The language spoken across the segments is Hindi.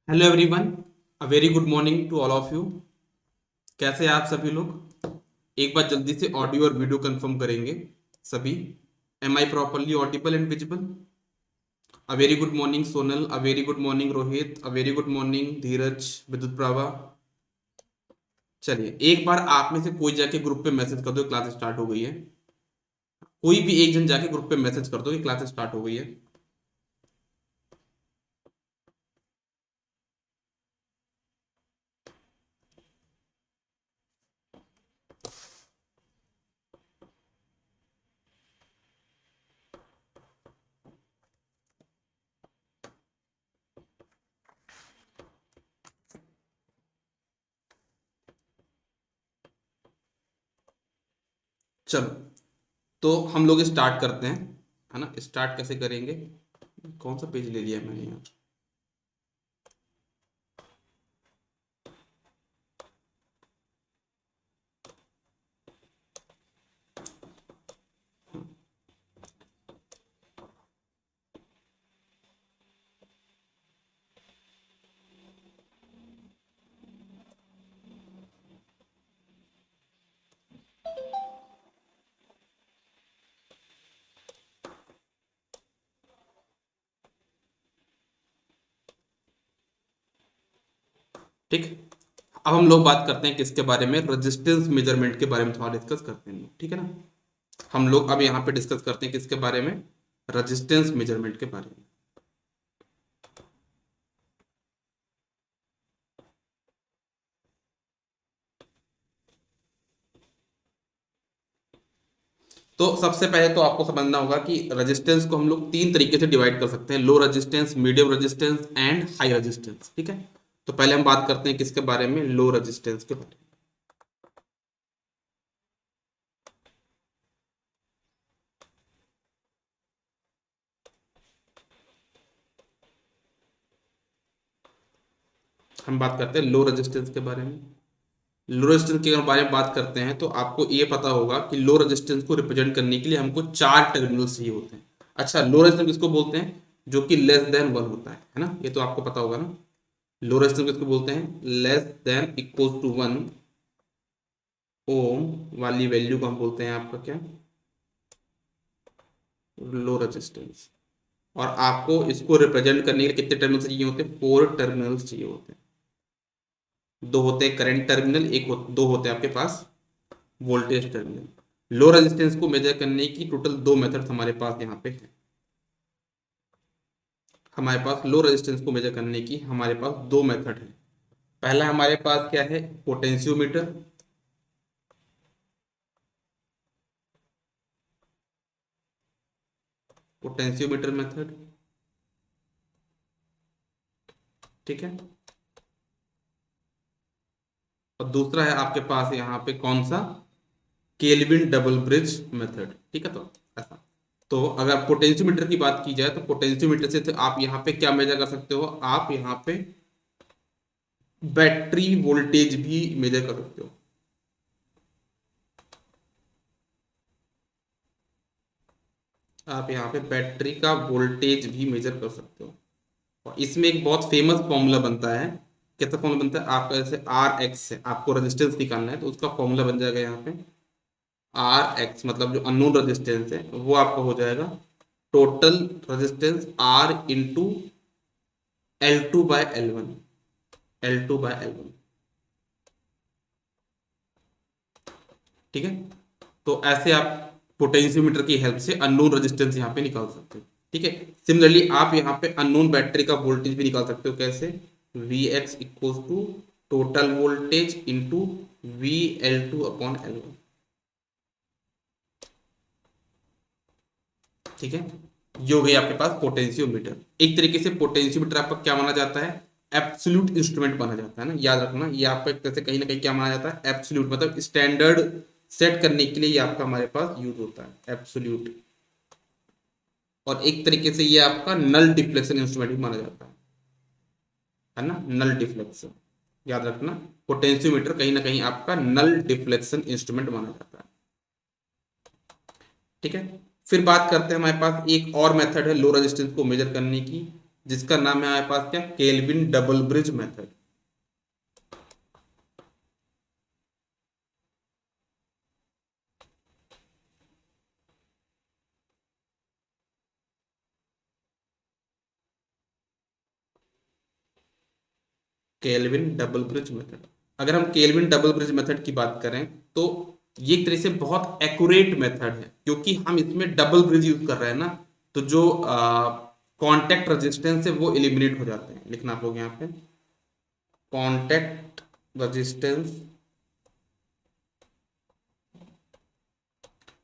Hello everyone, a very good morning to all of you. कैसे हैं आप सभी लोग? एक बार जल्दी से ऑडियो और वीडियो कंफर्म करेंगे सभी। Am I properly audible and visible? A very good morning Sonal, a very good morning Rohit, a very good morning Dheeraj, Vidyut Prabha. चलिए, एक बार आप में से कोई जाके ग्रुप पे मैसेज कर दो क्लास स्टार्ट हो गई है। कोई भी एक जन जाके ग्रुप पे मैसेज कर दो कि क्लास स्टार्ट हो गई है। चलो, तो हम लोग स्टार्ट करते हैं, है ना। स्टार्ट कैसे करेंगे? कौन सा पेज ले लिया मैंने यहाँ? ठीक। अब हम लोग बात करते हैं किसके बारे में? रेजिस्टेंस मेजरमेंट के बारे में थोड़ा डिस्कस करते हैं, ठीक है ना। हम लोग अब यहाँ पे डिस्कस करते हैं किसके बारे में? रेजिस्टेंस मेजरमेंट के बारे में। तो सबसे पहले तो आपको समझना होगा कि रेजिस्टेंस को हम लोग तीन तरीके से डिवाइड कर सकते हैं: low resistance, medium resistance and high resistance. ठीक है। तो पहले हम बात करते हैं किसके बारे में? लो रेजिस्टेंस के बारे में। हम बात करते हैं लो रेजिस्टेंस के बारे में। लो रेजिस्टेंस के बारे में बात करते हैं तो आपको ये पता होगा कि लो रेजिस्टेंस को रिप्रेजेंट करने के लिए हमको चार टर्मिनल्स चाहिए होते हैं। अच्छा, लो रेजिस्टेंस किसको बोलते हैं? जो कि लेस देन वन होता है ना। ये तो आपको पता होगा ना। लो रेजिस्टेंस किसको बोलते हैं? Less than equal to one ohm वाली वैल्यू को हम बोलते हैं आपका क्या? Low resistance. और आपको इसको रिप्रेजेंट करने के लिए कितने टर्मिनल्स चाहिए होते हैं? फोर टर्मिनल्स चाहिए होते हैं। दो होते हैं करंट टर्मिनल, दो होते हैं आपके पास वोल्टेज टर्मिनल। लो रेजिस्टेंस को मेजर करने की टोटल दो मेथड्स हमारे पास यहाँ पे है। हमारे पास लो रेजिस्टेंस को मेजर करने की हमारे पास दो मेथड है। पहला हमारे पास क्या है? पोटेंशियोमीटर। Potentiometer method. ठीक है। और दूसरा है आपके पास यहाँ पे कौन सा? Kelvin double bridge method. ठीक है। तो ऐसा, तो अगर पोटेंशियोमीटर की बात की जाए तो पोटेंशियोमीटर से तो आप यहाँ पे क्या मेजर कर सकते हो? आप यहाँ पे बैटरी वोल्टेज भी मेजर कर सकते हो। आप यहाँ पे बैटरी का वोल्टेज भी मेजर कर सकते हो। और इसमें एक बहुत फेमस फॉर्मूला बनता है। कैसा फॉर्मूला बनता है? आपका जैसे आर एक्स है, आपको रेजिस्टेंस निकालना है तो उसका फॉर्मूला बन जाएगा यहाँ पे आर एक्स, मतलब जो अननोन रेजिस्टेंस है वो आपका हो जाएगा total resistance R into L two by L one. L two by L one. ठीक है। तो ऐसे आप पोटेंशियोमीटर की हेल्प से अननोन रेजिस्टेंस यहाँ पे निकाल सकते हो। ठीक है। सिमिलरली आप यहाँ पे अननोन बैटरी का वोल्टेज भी निकाल सकते हो। कैसे? V x equal to total voltage into V L two upon L one. ठीक है। ये हो गई आपके पास पोटेंशियोमीटर। एक तरीके से पोटेंशियोमीटर आपका क्या माना जाता है? एब्सोल्यूट इंस्ट्रूमेंट माना जाता है ना। याद रखना, ये आपका एक तरह से कहीं ना कहीं क्या माना जाता है? एब्सोल्यूट, मतलब स्टैंडर्ड सेट करने के लिए ये आपका हमारे पास यूज होता है एब्सोल्यूट। और एक तरीके से ये आपका नल डिफ्लेक्शन इंस्ट्रूमेंट भी माना जाता है ना। नल डिफ्लेक्शन, याद रखना, पोटेंशियोमीटर कहीं ना कहीं आपका नल डिफ्लेक्शन इंस्ट्रूमेंट माना जाता है। ठीक है। फिर बात करते हैं, हमारे पास एक और मेथड है लो रेजिस्टेंस को मेजर करने की। जिसका नाम है हमारे पास क्या, kelvin double bridge method. Kelvin double bridge method, अगर हम केल्विन डबल ब्रिज मेथड की बात करें तो ये एक तरह से बहुत एक्यूरेट मेथड है, क्योंकि हम इसमें डबल ब्रिज यूज कर रहे हैं ना, तो जो कांटेक्ट रेजिस्टेंस है वो एलिमिनेट हो जाते हैं। लिखना आप लोग यहाँ पे, contact resistance,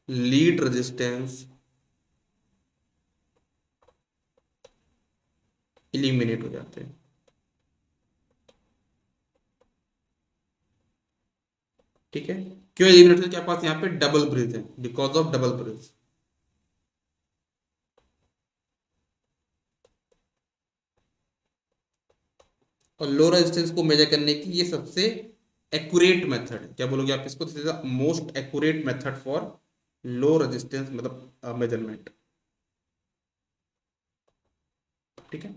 lead resistance eliminate हो जाते हैं। ठीक है, क्यों एलिमिनेट होते हैं, क्या पास यहाँ पे डबल ब्रिज है, बिकॉज ऑफ डबल ब्रिज। और लो रेजिस्टेंस को मेजर करने की ये सबसे एक्यूरेट मेथड है। क्या बोलोगे आप इसको, this is the most accurate method for low resistance मतलब मेजरमेंट। ठीक है,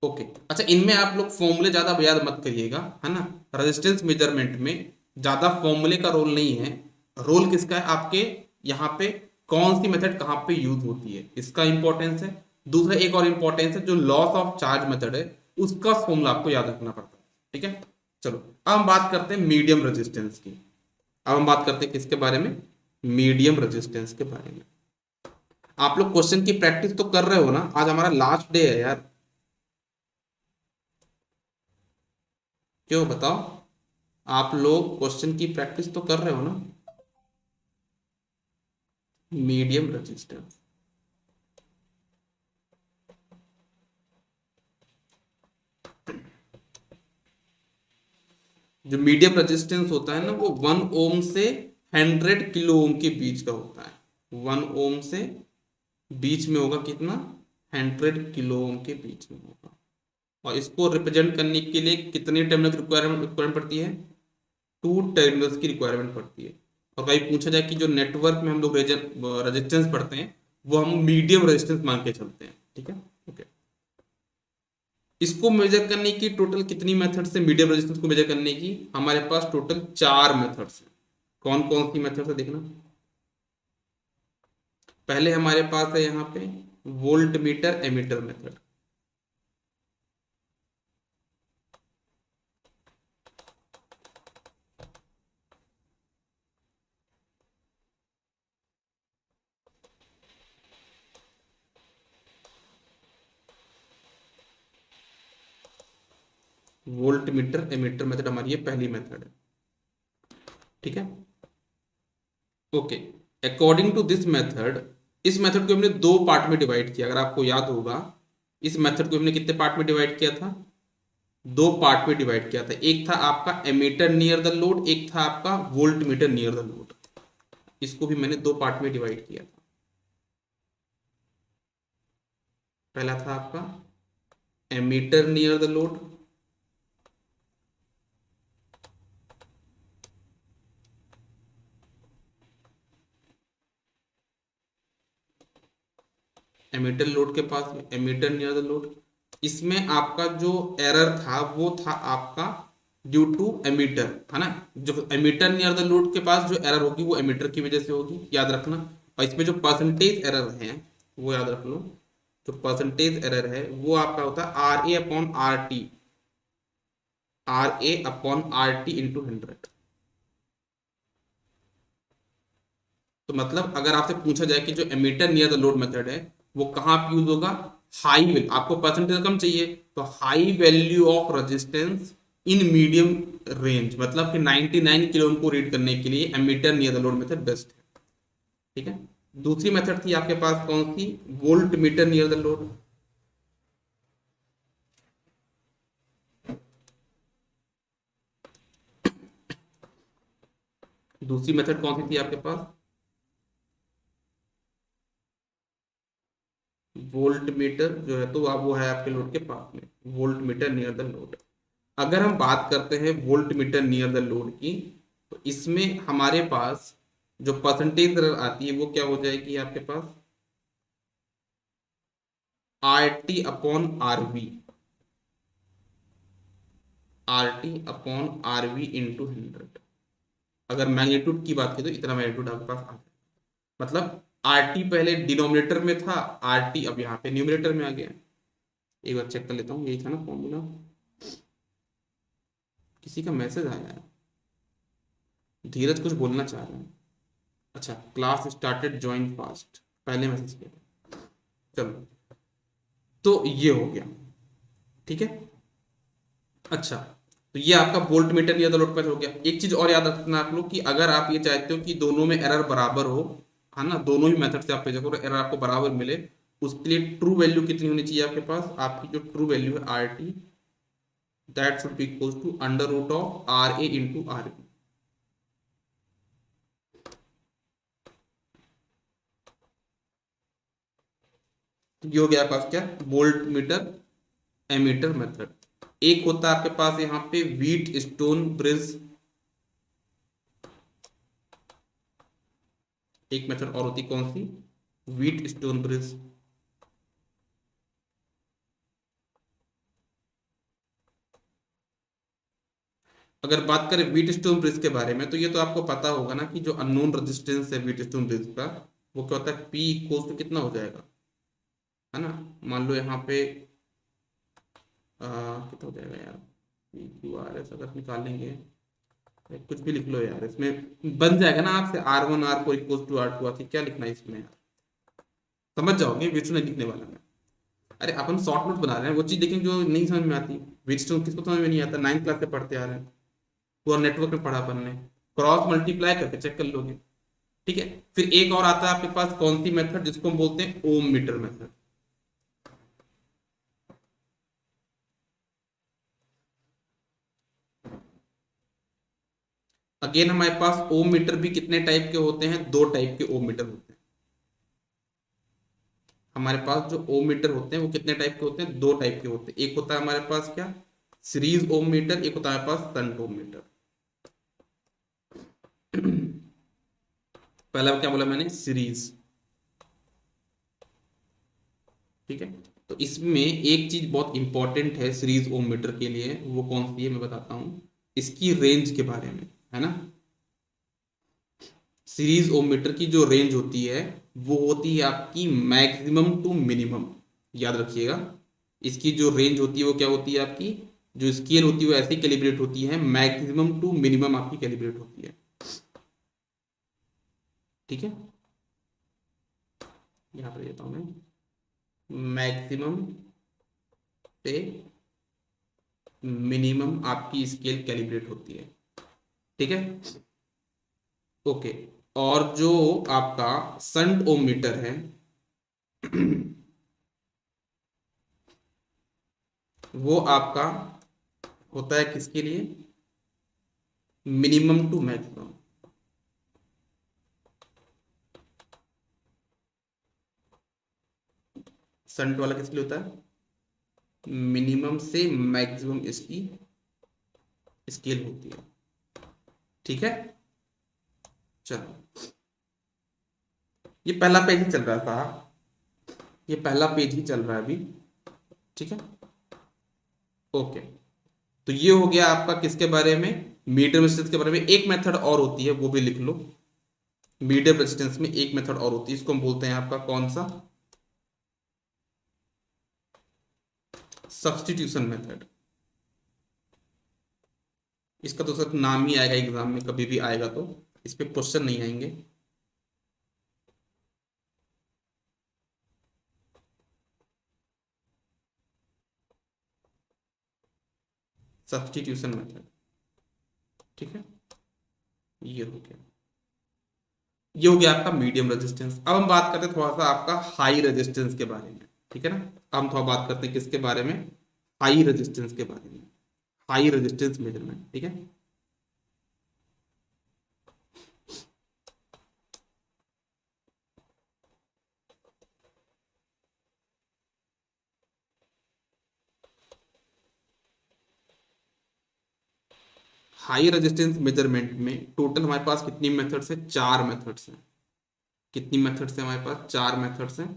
ओके। अच्छा, इनमें आप लोग फॉर्मूले ज्यादा याद मत करिएगा, है ना। रेजिस्टेंस मेजरमेंट में ज्यादा फॉर्मूले का रोल नहीं है, रोल किसका है, आपके यहाँ पे कौन सी मेथड कहाँ पे यूज होती है, इसका इंपॉर्टेंस है। दूसरा एक और इंपॉर्टेंस है, जो लॉस ऑफ चार्ज मेथड है उसका फॉर्मूला आपको याद रखना पड़ता है। ठीक है, चलो अब हम बात करते हैं मीडियम रेजिस्टेंस की। अब हम बात करते हैं किसके बारे में, मीडियम रेजिस्टेंस के बारे में। आप लोग क्वेश्चन की प्रैक्टिस तो कर रहे हो ना, आज हमारा लास्ट डे है यार, क्यों बताओ। आप लोग क्वेश्चन की प्रैक्टिस तो कर रहे हो ना। मीडियम रेजिस्टेंस, जो मीडियम रेजिस्टेंस होता है ना, वो 1 ओम से 100 किलो ओम के बीच का होता है। 1 ओम से बीच में होगा कितना, 100 किलो ओम के बीच में होगा। और इसको रिप्रेजेंट करने के लिए कितने टर्मिनल की रिक्वायरमेंट पड़ती है, 2 टर्मिनल्स की रिक्वायरमेंट पड़ती है। और कहीं पूछा जाए कि जो नेटवर्क में हम लोग रेजिस्टेंस पढ़ते हैं वो हम मीडियम रेजिस्टेंस मान के चलते हैं। ठीक है, ओके। इसको मेजर करने की टोटल कितनी मेथड्स है, मीडियम रेजिस्टेंस को मेजर करने की हमारे पास टोटल 4 मेथड्स है। कौन कौन सी मेथड्स है देखना। पहले हमारे पास है यहाँ पे volt meter ammeter method. Volt meter ammeter method हमारी ये पहली मेथड है। ठीक है, okay. According to this method, इस मेथड को हमने 2 पार्ट में डिवाइड किया, अगर आपको याद होगा। इस मेथड को हमने कितने पार्ट में डिवाइड किया था, 2 पार्ट में डिवाइड किया था। एक था आपका एमीटर नियर द लोड, एक था आपका volt meter near the load. इसको भी मैंने 2 पार्ट में डिवाइड किया था। पहला था आपका ammeter near the load, ammeter load के पास में, एमीटर नियर द लोड। इसमें आपका जो एरर था वो था आपका ड्यू टू एमीटर, है ना। जो एमीटर नियर द लोड के पास जो एरर होगी वो एमीटर की वजह से होगी, याद रखना। और इसमें जो परसेंटेज एरर है वो याद रख लो। जो परसेंटेज एरर है वो आपका होता है R A upon R T, R A upon R T into 100। तो मतलब अगर आपसे पूछा जाए कि जो ammeter near the load method है वो कहाँ पे यूज होगा, हाई वैल्यू, आपको परसेंटेज कम चाहिए तो high value of resistance in medium range, मतलब कि 99 किलो ओम को रीड करने के लिए ammeter near the load method best है। ठीक है, दूसरी मेथड थी आपके पास कौन सी, voltmeter near the load. दूसरी मेथड कौन सी थी आपके पास, वोल्ट मीटर जो है तो आप वो है आपके लोड के पास में, volt meter near the load. अगर हम बात करते हैं volt meter near the load की, तो इसमें हमारे पास जो परसेंटेज एरर आती है वो क्या हो जाएगी आपके पास, R T upon R V, R T upon R V into 100। अगर मैग्नीट्यूड की बात करें तो इतना मैग्नीट्यूड आपके पास आ जाए, मतलब आर टी पहले डिनोमिनेटर में था, आर टी अब यहाँ पे न्यूमिनेटर में आ गया। एक बार चेक कर लेता हूँ, यही था ना फॉर्मूला। किसी का मैसेज आया है, धीरज कुछ बोलना चाह रहे हैं। अच्छा, क्लास स्टार्टेड ज्वाइन फास्ट, पहले मैसेज किया। चलो, तो ये हो गया, ठीक है। अच्छा, तो ये आपका वोल्ट मीटर या लोड पैच हो गया। एक चीज और याद रखना आप लोग कि अगर आप ये चाहते हो कि दोनों में एरर बराबर हो, है ना, दोनों ही मेथड से आप भेजा करो, एरर आपको बराबर मिले, उसके लिए ट्रू वैल्यू कितनी होनी चाहिए आपके पास? आपकी जो ट्रू वैल्यू है R T, that should be equal to under root of R A into R B. ये हो गया आपके पास क्या? Volt meter ammeter method. एक होता है आपके पास यहाँ पे व्हीट स्टोन ब्रिज, एक मेथड और होती कौन सी? Wheat stone bridge. अगर बात करें व्हीट स्टोन ब्रिज के बारे में, तो ये तो आपको पता होगा ना कि जो अननोन रेजिस्टेंस है व्हीट स्टोन ब्रिज का, वो क्या होता है? पी इक्वल टू कितना हो जाएगा, है ना? मान लो यहाँ पे कितना हो जाएगा यार, पी क्यू आर एस अगर निकालेंगे, कुछ भी लिख लो यार, इसमें बन जाएगा ना आपसे R one R four equal to R two R three. क्या लिखना है इसमें यार, समझ जाओगे, विष्णु नहीं लिखने वाला मैं। अरे अपन शॉर्ट नोट बना रहे हैं, वो चीज लेकिन जो नहीं समझ में आती, विष्णु किसको समझ में नहीं आता? 9th क्लास से पढ़ते आ रहे हैं, पूरा नेटवर्क में पढ़ा अपन ने, क्रॉस मल्टीप्लाई करके चेक कर लोगे, ठीक है। फिर एक और आता है आपके पास कौन सी मेथड, जिसको हम बोलते हैं ओम मीटर मेथड। अगेन हमारे पास ओम मीटर भी कितने टाइप के होते हैं? दो टाइप के ओम मीटर होते हैं हमारे पास। जो ओम मीटर होते हैं वो कितने टाइप के होते हैं? दो टाइप के होते हैं। एक होता है हमारे पास क्या? सीरीज ओम मीटर, एक होता है हमारे पास शंट ओम मीटर। पहला क्या बोला मैंने? सीरीज, ठीक है। तो इसमें एक चीज बहुत इंपॉर्टेंट है सीरीज ओम मीटर के लिए, वो कौन सी है मैं बताता हूं, इसकी रेंज के बारे में, है ना। सीरीज ओम मीटर की जो रेंज होती है वो होती है आपकी मैक्सिमम टू मिनिमम, याद रखिएगा। इसकी जो रेंज होती है वो क्या होती है आपकी, जो स्केल होती है वो ऐसी कैलिब्रेट होती है, मैक्सिमम टू मिनिमम आपकी कैलिब्रेट होती है, ठीक है। यहां पर देता हूं मैं, मैक्सिमम से मिनिमम आपकी स्केल कैलिब्रेट होती है, ठीक है, ओके। और जो आपका शंट ओम मीटर है वो आपका होता है किसके लिए? Minimum to maximum. शंट वाला किसके लिए होता है? मिनिमम से मैक्सिमम इसकी स्केल होती है, ठीक है। चलो, ये पहला पेज ही चल रहा था, ये पहला पेज ही चल रहा है अभी, ठीक है, ओके। तो ये हो गया आपका किसके बारे में? मीडियम रेजिस्टेंस के बारे में। एक मेथड और होती है, वो भी लिख लो। मीडियम रेजिस्टेंस में एक मेथड और होती है, इसको हम बोलते हैं आपका कौन सा? Substitution method. इसका तो सर नाम ही आएगा एग्जाम में, कभी भी आएगा तो इस पे क्वेश्चन नहीं आएंगे। सब्स्टिट्यूशन मेथड, ठीक है। ये हो गया, ये हो गया आपका मीडियम रेजिस्टेंस। अब हम बात करते हैं थोड़ा सा आपका हाई रेजिस्टेंस के बारे में, ठीक है ना। अब हम थोड़ा बात करते हैं किसके बारे में? हाई रेजिस्टेंस के बारे में, हाई रेजिस्टेंस मेजरमेंट, ठीक है। हाई रेजिस्टेंस मेजरमेंट में टोटल हमारे पास कितनी मेथड्स है? चार मेथड्स हैं। कितनी मेथड्स हैं हमारे पास? चार मेथड्स हैं।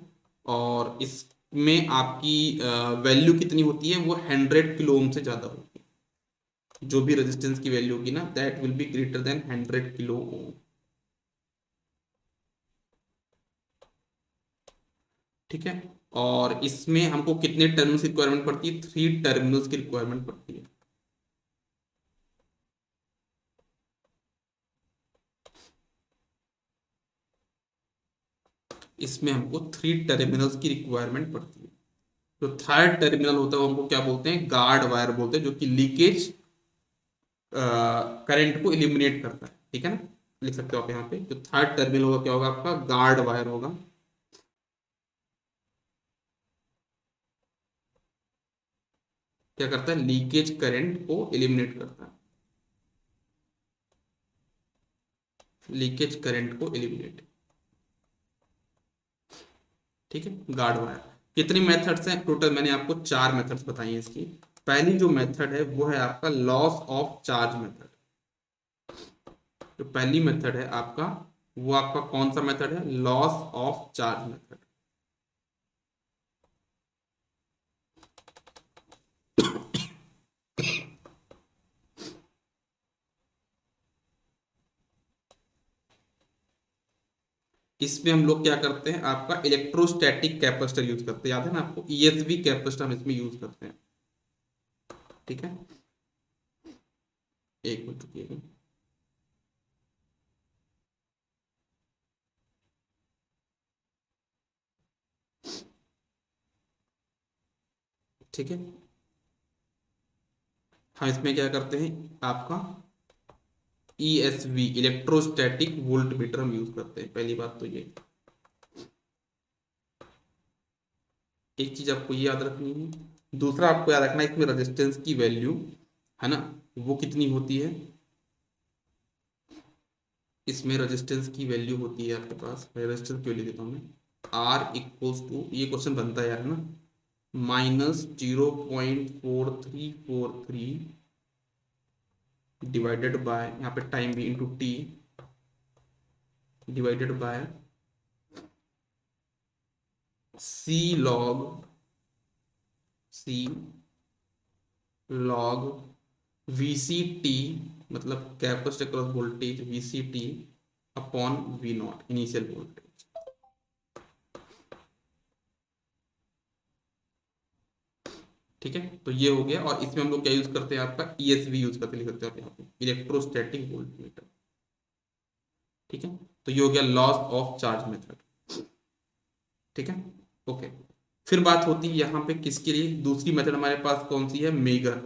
और इस में आपकी वैल्यू कितनी होती है, वो 100 किलो ओम से ज्यादा होती है। जो भी रेजिस्टेंस की वैल्यू होगी ना, that will be greater than 100 kilo ohm. ठीक है। और इसमें हमको कितने टर्मिनल्स की रिक्वायरमेंट पड़ती है, 3 टर्मिनल्स की रिक्वायरमेंट पड़ती है। इसमें हमको 3 टर्मिनल्स की रिक्वायरमेंट पड़ती है। जो थर्ड टर्मिनल होता है वो हमको क्या बोलते हैं, गार्ड वायर बोलते हैं, जो कि लीकेज करंट को इलिमिनेट करता है। ठीक है ना, लिख सकते हो आप यहाँ पे, जो थर्ड टर्मिनल होगा क्या होगा आपका, गार्ड वायर होगा। क्या करता है, लीकेज करंट को इलिमिनेट करता है, लीकेज करंट को इलिमिनेट। ठीक है, गार्ड वायर। कितनी मेथड्स हैं टोटल, मैंने आपको 4 मेथड्स बताई हैं इसकी। पहली जो मेथड है वो है आपका लॉस ऑफ चार्ज मेथड। जो पहली मेथड है आपका, वो आपका कौन सा मेथड है, लॉस ऑफ चार्ज मेथड। इसमें हम लोग क्या करते हैं, आपका इलेक्ट्रोस्टैटिक कैपेसिटर यूज करते हैं, याद है ना आपको, ईएसवी कैपेसिटर हम इसमें यूज करते हैं। ठीक है, एक मिनट रुकिएगा। ठीक है, हम इसमें क्या करते हैं, आपका ईएसवी इलेक्ट्रोस्टैटिक वोल्ट मीटर हम यूज करते हैं। पहली बात तो ये, एक चीज आपको ये याद रखनी है। दूसरा आपको याद रखना है, इसमें रेजिस्टेंस की वैल्यू है ना, वो कितनी होती है। इसमें रेजिस्टेंस की वैल्यू होती है आपके पास, रेजिस्टेंस की वैल्यू देता हूँ मैं, आर इक्वल्स टू, ये क्वेश्चन बनता है यार है ना, -0.4343 डिवाइडेड बाय, यहाँ पे टाइम भी into T, divided by C log, C log VC T, मतलब capacitor cross voltage VC T upon V naught initial voltage. ठीक है, तो ये हो गया। और इसमें हम लोग क्या यूज करते हैं, आपका ईएसवी यूज करते, लिख सकते हैं आप यहाँ पे, इलेक्ट्रोस्टैटिक वोल्टमीटर। ठीक है, तो ये हो गया लॉस ऑफ चार्ज मेथड। ठीक है, ओके। फिर बात होती है यहाँ पे किसके लिए, दूसरी मेथड हमारे पास कौन सी है, मेगर।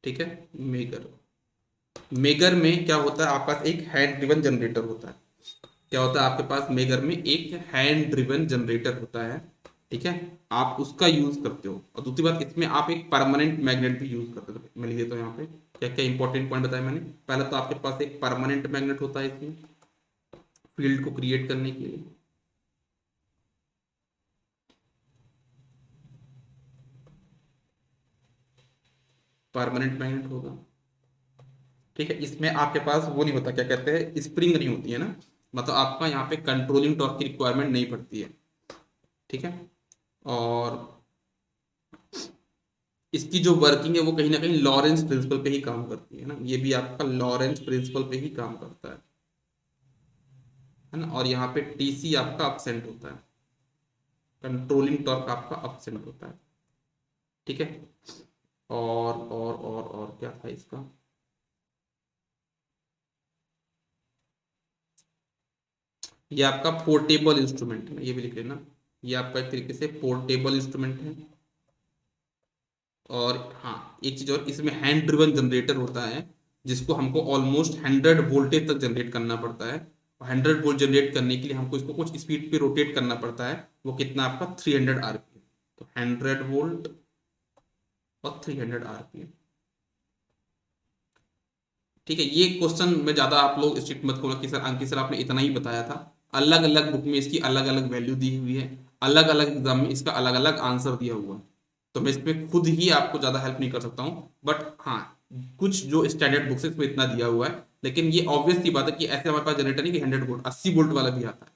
ठीक है, मेगर। मेगर में क्या होता है, आपके पास एक हैंड ड्रिवन जनरेटर होता है। क्या होता है आपके पास, मेगर में एक हैंड ड्रिवन जनरेटर होता है। ठीक है, आप उसका यूज करते हो। और दूसरी बात, इसमें आप एक परमानेंट मैग्नेट भी यूज करते हो। मैं लिख देता हूँ यहाँ पे, क्या क्या इंपॉर्टेंट पॉइंट बताया मैंने। पहला तो आपके पास एक परमानेंट मैग्नेट होता है इसमें, फील्ड को क्रिएट करने के लिए। परमानेंट मैग्नेट होगा। ठीक है, इसमें आपके पास वो नहीं होता, क्या कहते हैं, स्प्रिंग नहीं होती है ना, मतलब आपका यहाँ पे कंट्रोलिंग टॉर्क की रिक्वायरमेंट नहीं पड़ती है। ठीक है, और इसकी जो वर्किंग है वो कहीं ना कहीं लॉरेंस प्रिंसिपल पे ही काम करती है ना, ये भी आपका लॉरेंस प्रिंसिपल पे ही काम करता है ना। और यहाँ पे टीसी आपका अपसेंट होता है, कंट्रोलिंग टॉर्क आपका अपसेंट होता है। ठीक है, और क्या था इसका, ये आपका पोर्टेबल इंस्ट्रूमेंट है, ये भी लिख लेना। ये आपका एक तरीके से पोर्टेबल इंस्ट्रूमेंट है। और हाँ, एक चीज और, इसमें हैंड ड्रिवन जनरेटर होता है, जिसको हमको ऑलमोस्ट 100 वोल्टेज तक जनरेट करना पड़ता है। 100 वोल्ट जनरेट करने के लिए हमको इसको कुछ स्पीड पे रोटेट करना पड़ता है, वो कितना आपका 300 आरपीएम। तो 100 वोल्ट और 300 आरपीएम। ठीक है, ये क्वेश्चन में ज्यादा आप लोग स्ट्रिक्ट मत करो कि सर अंकित सर आपने इतना ही बताया था। अलग अलग बुक में इसकी अलग अलग वैल्यू दी हुई है, अलग अलग एग्जाम में इसका अलग अलग आंसर दिया हुआ है। तो मैं इसमें खुद ही आपको ज़्यादा हेल्प नहीं कर सकता हूँ, बट हाँ कुछ जो स्टैंडर्ड बुक्स है इसमें इतना दिया हुआ है। लेकिन ये ऑब्वियस सी बात है कि ऐसे हमारे पास जनरेटर नहीं कि 100 वोल्ट 80 वोल्ट वाला भी आता है।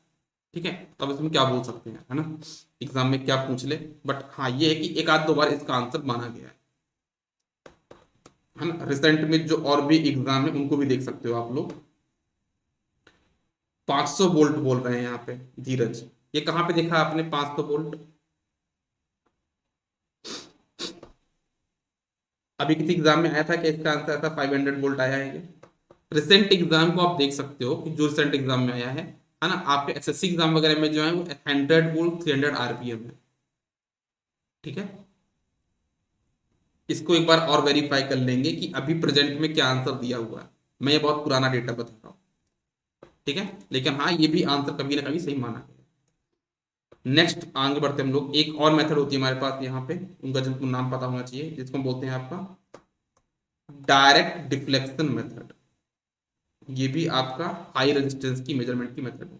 ठीक है, तो अब इसमें क्या बोल सकते हैं, है ना, एग्जाम में क्या पूछ ले। बट हाँ ये है कि एक आध दो बार इसका आंसर माना गया है ना। रिसेंट में जो और भी एग्जाम है उनको भी देख सकते हो आप लोग। 500 वोल्ट बोल रहे हैं यहाँ पे धीरज, ये कहाँ पे देखा आपने 500 वोल्ट? अभी किसी एग्जाम में आया था कि इसका आंसर ऐसा 500 वोल्ट आया है ये? रिसेंट एग्जाम को आप देख सकते हो कि जो रिसेंट एग्जाम में आया है ना, आपके एसएससी एग्जाम वगैरह में जो है वो 100 वोल्ट 300 आरपीएम है। ठीक है, इसको एक बार और वेरीफाई कर लेंगे कि अभी प्रेजेंट में क्या आंसर दिया हुआ है। मैं ये बहुत पुराना डेटा बता रहा हूँ। ठीक है, लेकिन हाँ ये भी आंसर कभी ना कभी सही माना गया। नेक्स्ट आगे बढ़ते हम लोग, एक और मेथड होती है हमारे पास यहाँ पे, उनका जिनको नाम पता होना चाहिए, जिसको हम बोलते हैं आपका डायरेक्ट डिफ्लेक्शन मेथड। ये भी आपका हाई रेजिस्टेंस की मेजरमेंट की मेथड है।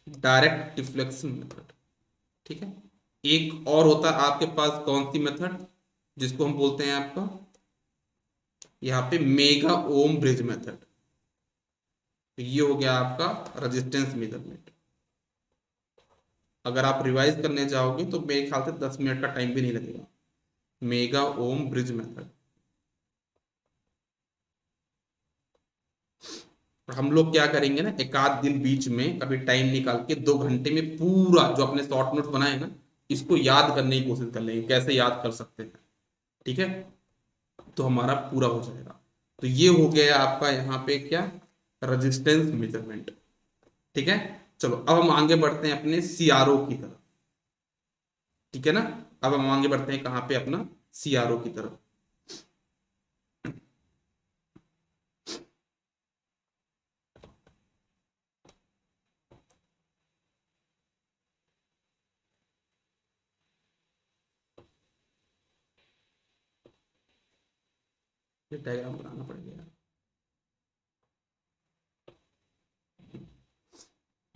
Direct deflection method. ठीक है, एक और होता है आपके पास कौन सी मेथड, जिसको हम बोलते हैं आपका यहाँ पे मेगा ओम ब्रिज मेथड। ये हो गया आपका रेजिस्टेंस मेजरमेंट। अगर आप रिवाइज करने जाओगे तो मेरे ख्याल से 10 मिनट का टाइम भी नहीं लगेगा। Mega ohm bridge method. हम लोग क्या करेंगे ना, एक आध दिन बीच में कभी टाइम निकाल के 2 घंटे में पूरा जो अपने शॉर्ट नोट बनाए ना, इसको याद करने की कोशिश कर लेंगे, कैसे याद कर सकते हैं। ठीक है, तो हमारा पूरा हो जाएगा। तो ये हो गया आपका यहाँ पे क्या, रेजिस्टेंस मेजरमेंट। ठीक है, चलो अब हम आगे बढ़ते हैं अपने सीआरओ की तरफ। ठीक है ना, अब हम आगे बढ़ते हैं कहाँ पे, अपना सीआरओ की तरफ। ये डायग्राम बनाना पड़ेगा,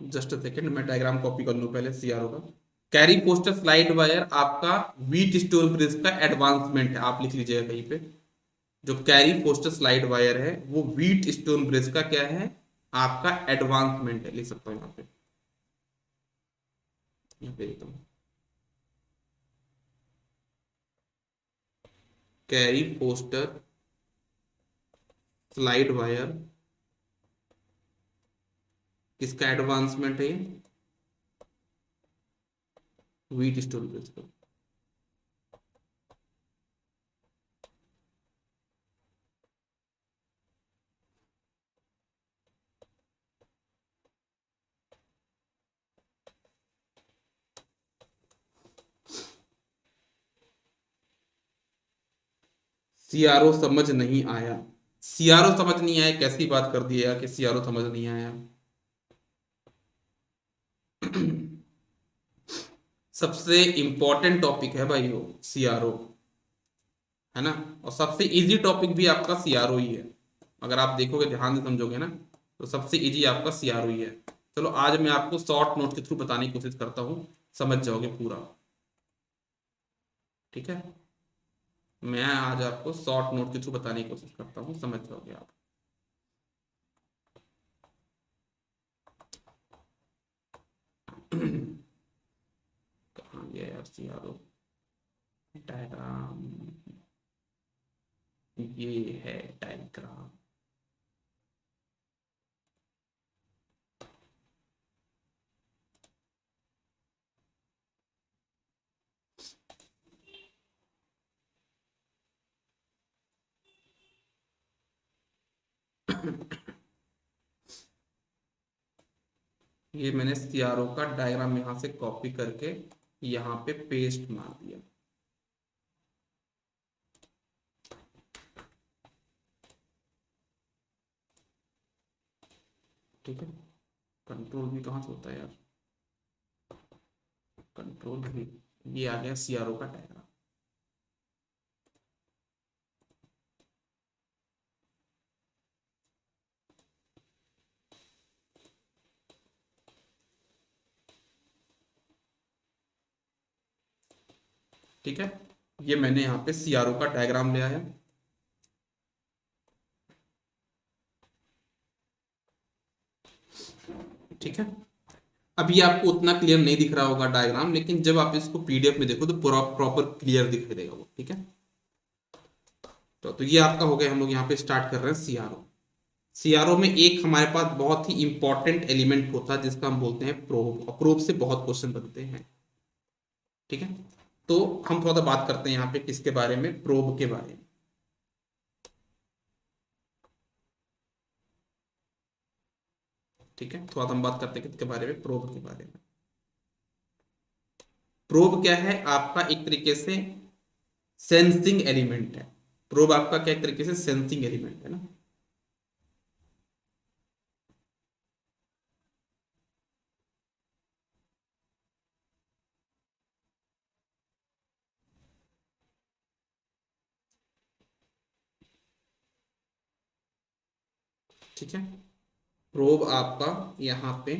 जस्ट सेकेंड मैं डायग्राम कॉपी कर लूँ पहले सीआरओ का। कैरी पोस्टर स्लाइड वायर आपका व्हीट स्टोन ब्रिज का एडवांसमेंट है, आप लिख लीजिएगा कहीं पे। जो कैरी पोस्टर स्लाइड वायर है वो व्हीट स्टोन ब्रिज का क्या है, आपका एडवांसमेंट है, लिख सकता हूँ यहाँ पे। यहाँ पे लिखता हूँ कैरी पोस्टर स्लाइड वायर किसका एडवांसमेंट है ये, व्हीट स्टोन ब्रिज का। सीआरओ समझ नहीं आया? सीआरओ समझ नहीं आया, कैसी बात कर दी यार कि सीआरओ समझ नहीं आया। सबसे इंपॉर्टेंट टॉपिक है भाई वो सीआरओ, है ना। और सबसे इजी टॉपिक भी आपका सीआरओ ही है। अगर आप देखोगे ध्यान से समझोगे ना, तो सबसे इजी आपका सीआरओ ही है। चलो आज मैं आपको शॉर्ट नोट के थ्रू बताने की कोशिश करता हूँ, समझ जाओगे पूरा। ठीक है, मैं आज आपको शॉर्ट नोट के थ्रू बताने की कोशिश करता हूँ, समझ जाओगे आप। कहाँ गया यार सीआरओ डायग्राम, ये है डायग्राम। ये मैंने सीआरओ का डायग्राम यहाँ से कॉपी करके यहाँ पे पेस्ट मार दिया। ठीक है, कंट्रोल भी कहाँ से होता है यार, कंट्रोल भी, ये आ गया सीआरओ का डायग्राम। ठीक है, ये मैंने यहाँ पे सीआरओ का डायग्राम लिया है। ठीक है, अभी आपको उतना क्लियर नहीं दिख रहा होगा डायग्राम, लेकिन जब आप इसको पीडीएफ में देखो तो पूरा प्रॉपर क्लियर दिखाई देगा वो। ठीक है, तो ये आपका हो गया। हम लोग यहाँ पे स्टार्ट कर रहे हैं सीआरओ। सीआरओ में एक हमारे पास बहुत ही इंपॉर्टेंट एलिमेंट होता है जिसका हम बोलते हैं प्रोब, और प्रोब से बहुत क्वेश्चन बनते हैं। ठीक है, तो हम थोड़ा सा बात करते हैं यहाँ पे किसके बारे में, प्रोब के बारे में। ठीक है, थोड़ा सा हम बात करते हैं किसके बारे में, प्रोब के बारे में। प्रोब क्या है आपका, एक तरीके से सेंसिंग एलिमेंट है। प्रोब आपका क्या एक तरीके से सेंसिंग एलिमेंट है ना। ठीक है, प्रोब आपका यहाँ पे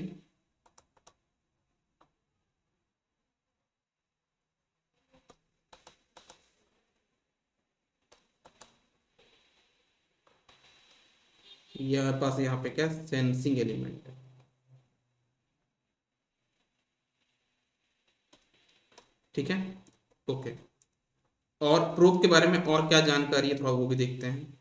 ये हमारे पास यहाँ पे क्या सेंसिंग एलिमेंट है। ठीक है, ओके। और प्रोब के बारे में और क्या जानकारी है थोड़ा वो भी देखते हैं।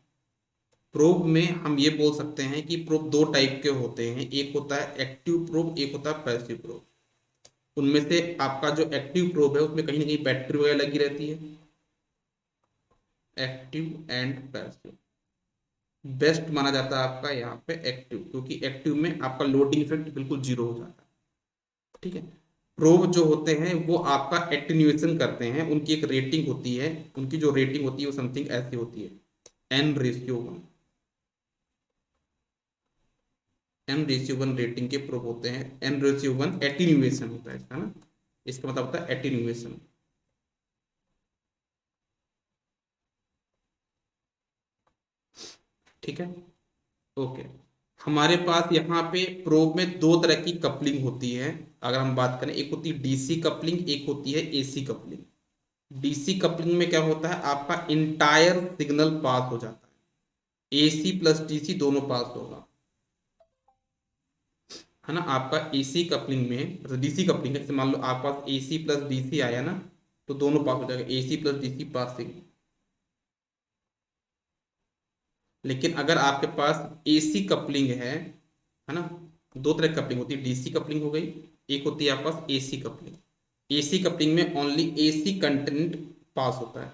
प्रोब में हम ये बोल सकते हैं कि प्रोब दो टाइप के होते हैं, एक होता है एक्टिव प्रोब, एक होता है पैसिव प्रोब। उनमें से आपका जो एक्टिव प्रोब है उसमें कहीं ना कहीं बैटरी वगैरह लगी रहती है। एक्टिव एंड पैसिव, बेस्ट माना जाता है आपका यहाँ पे एक्टिव, क्योंकि एक्टिव में आपका लोडिंग इफेक्ट बिल्कुल जीरो हो जाता है। ठीक है, प्रोब जो होते हैं वो आपका एटेन्यूएशन करते हैं, उनकी एक रेटिंग होती है। उनकी जो रेटिंग होती है वो समथिंग ऐसी होती है, N/1। N/1 रेटिंग के प्रोब होते हैं। N/1 एटीन्यूएशन होता है इसका ना, इसका मतलब होता है एटीन्यूएशन। ठीक है, ओके। हमारे पास यहाँ पे प्रोब में दो तरह की कपलिंग होती है। अगर हम बात करें, एक होती है डीसी कपलिंग, एक होती है एसी कपलिंग। डीसी कपलिंग में क्या होता है, आपका इंटायर सिग्नल पास हो जाता है, एसी प्लस डीसी दोनों पास होगा, है ना। आपका एसी कपलिंग में, डीसी कपलिंग है, जैसे मान लो आपके पास एसी प्लस डीसी आया ना, तो दोनों पास हो जाएगा, एसी प्लस डीसी पासिंग। लेकिन अगर आपके पास एसी कपलिंग है ना, दो तरह की कपलिंग होती है, डीसी कपलिंग हो गई, एक होती है आपके पास एसी कपलिंग। एसी कपलिंग में ओनली एसी कंटेंट पास होता है,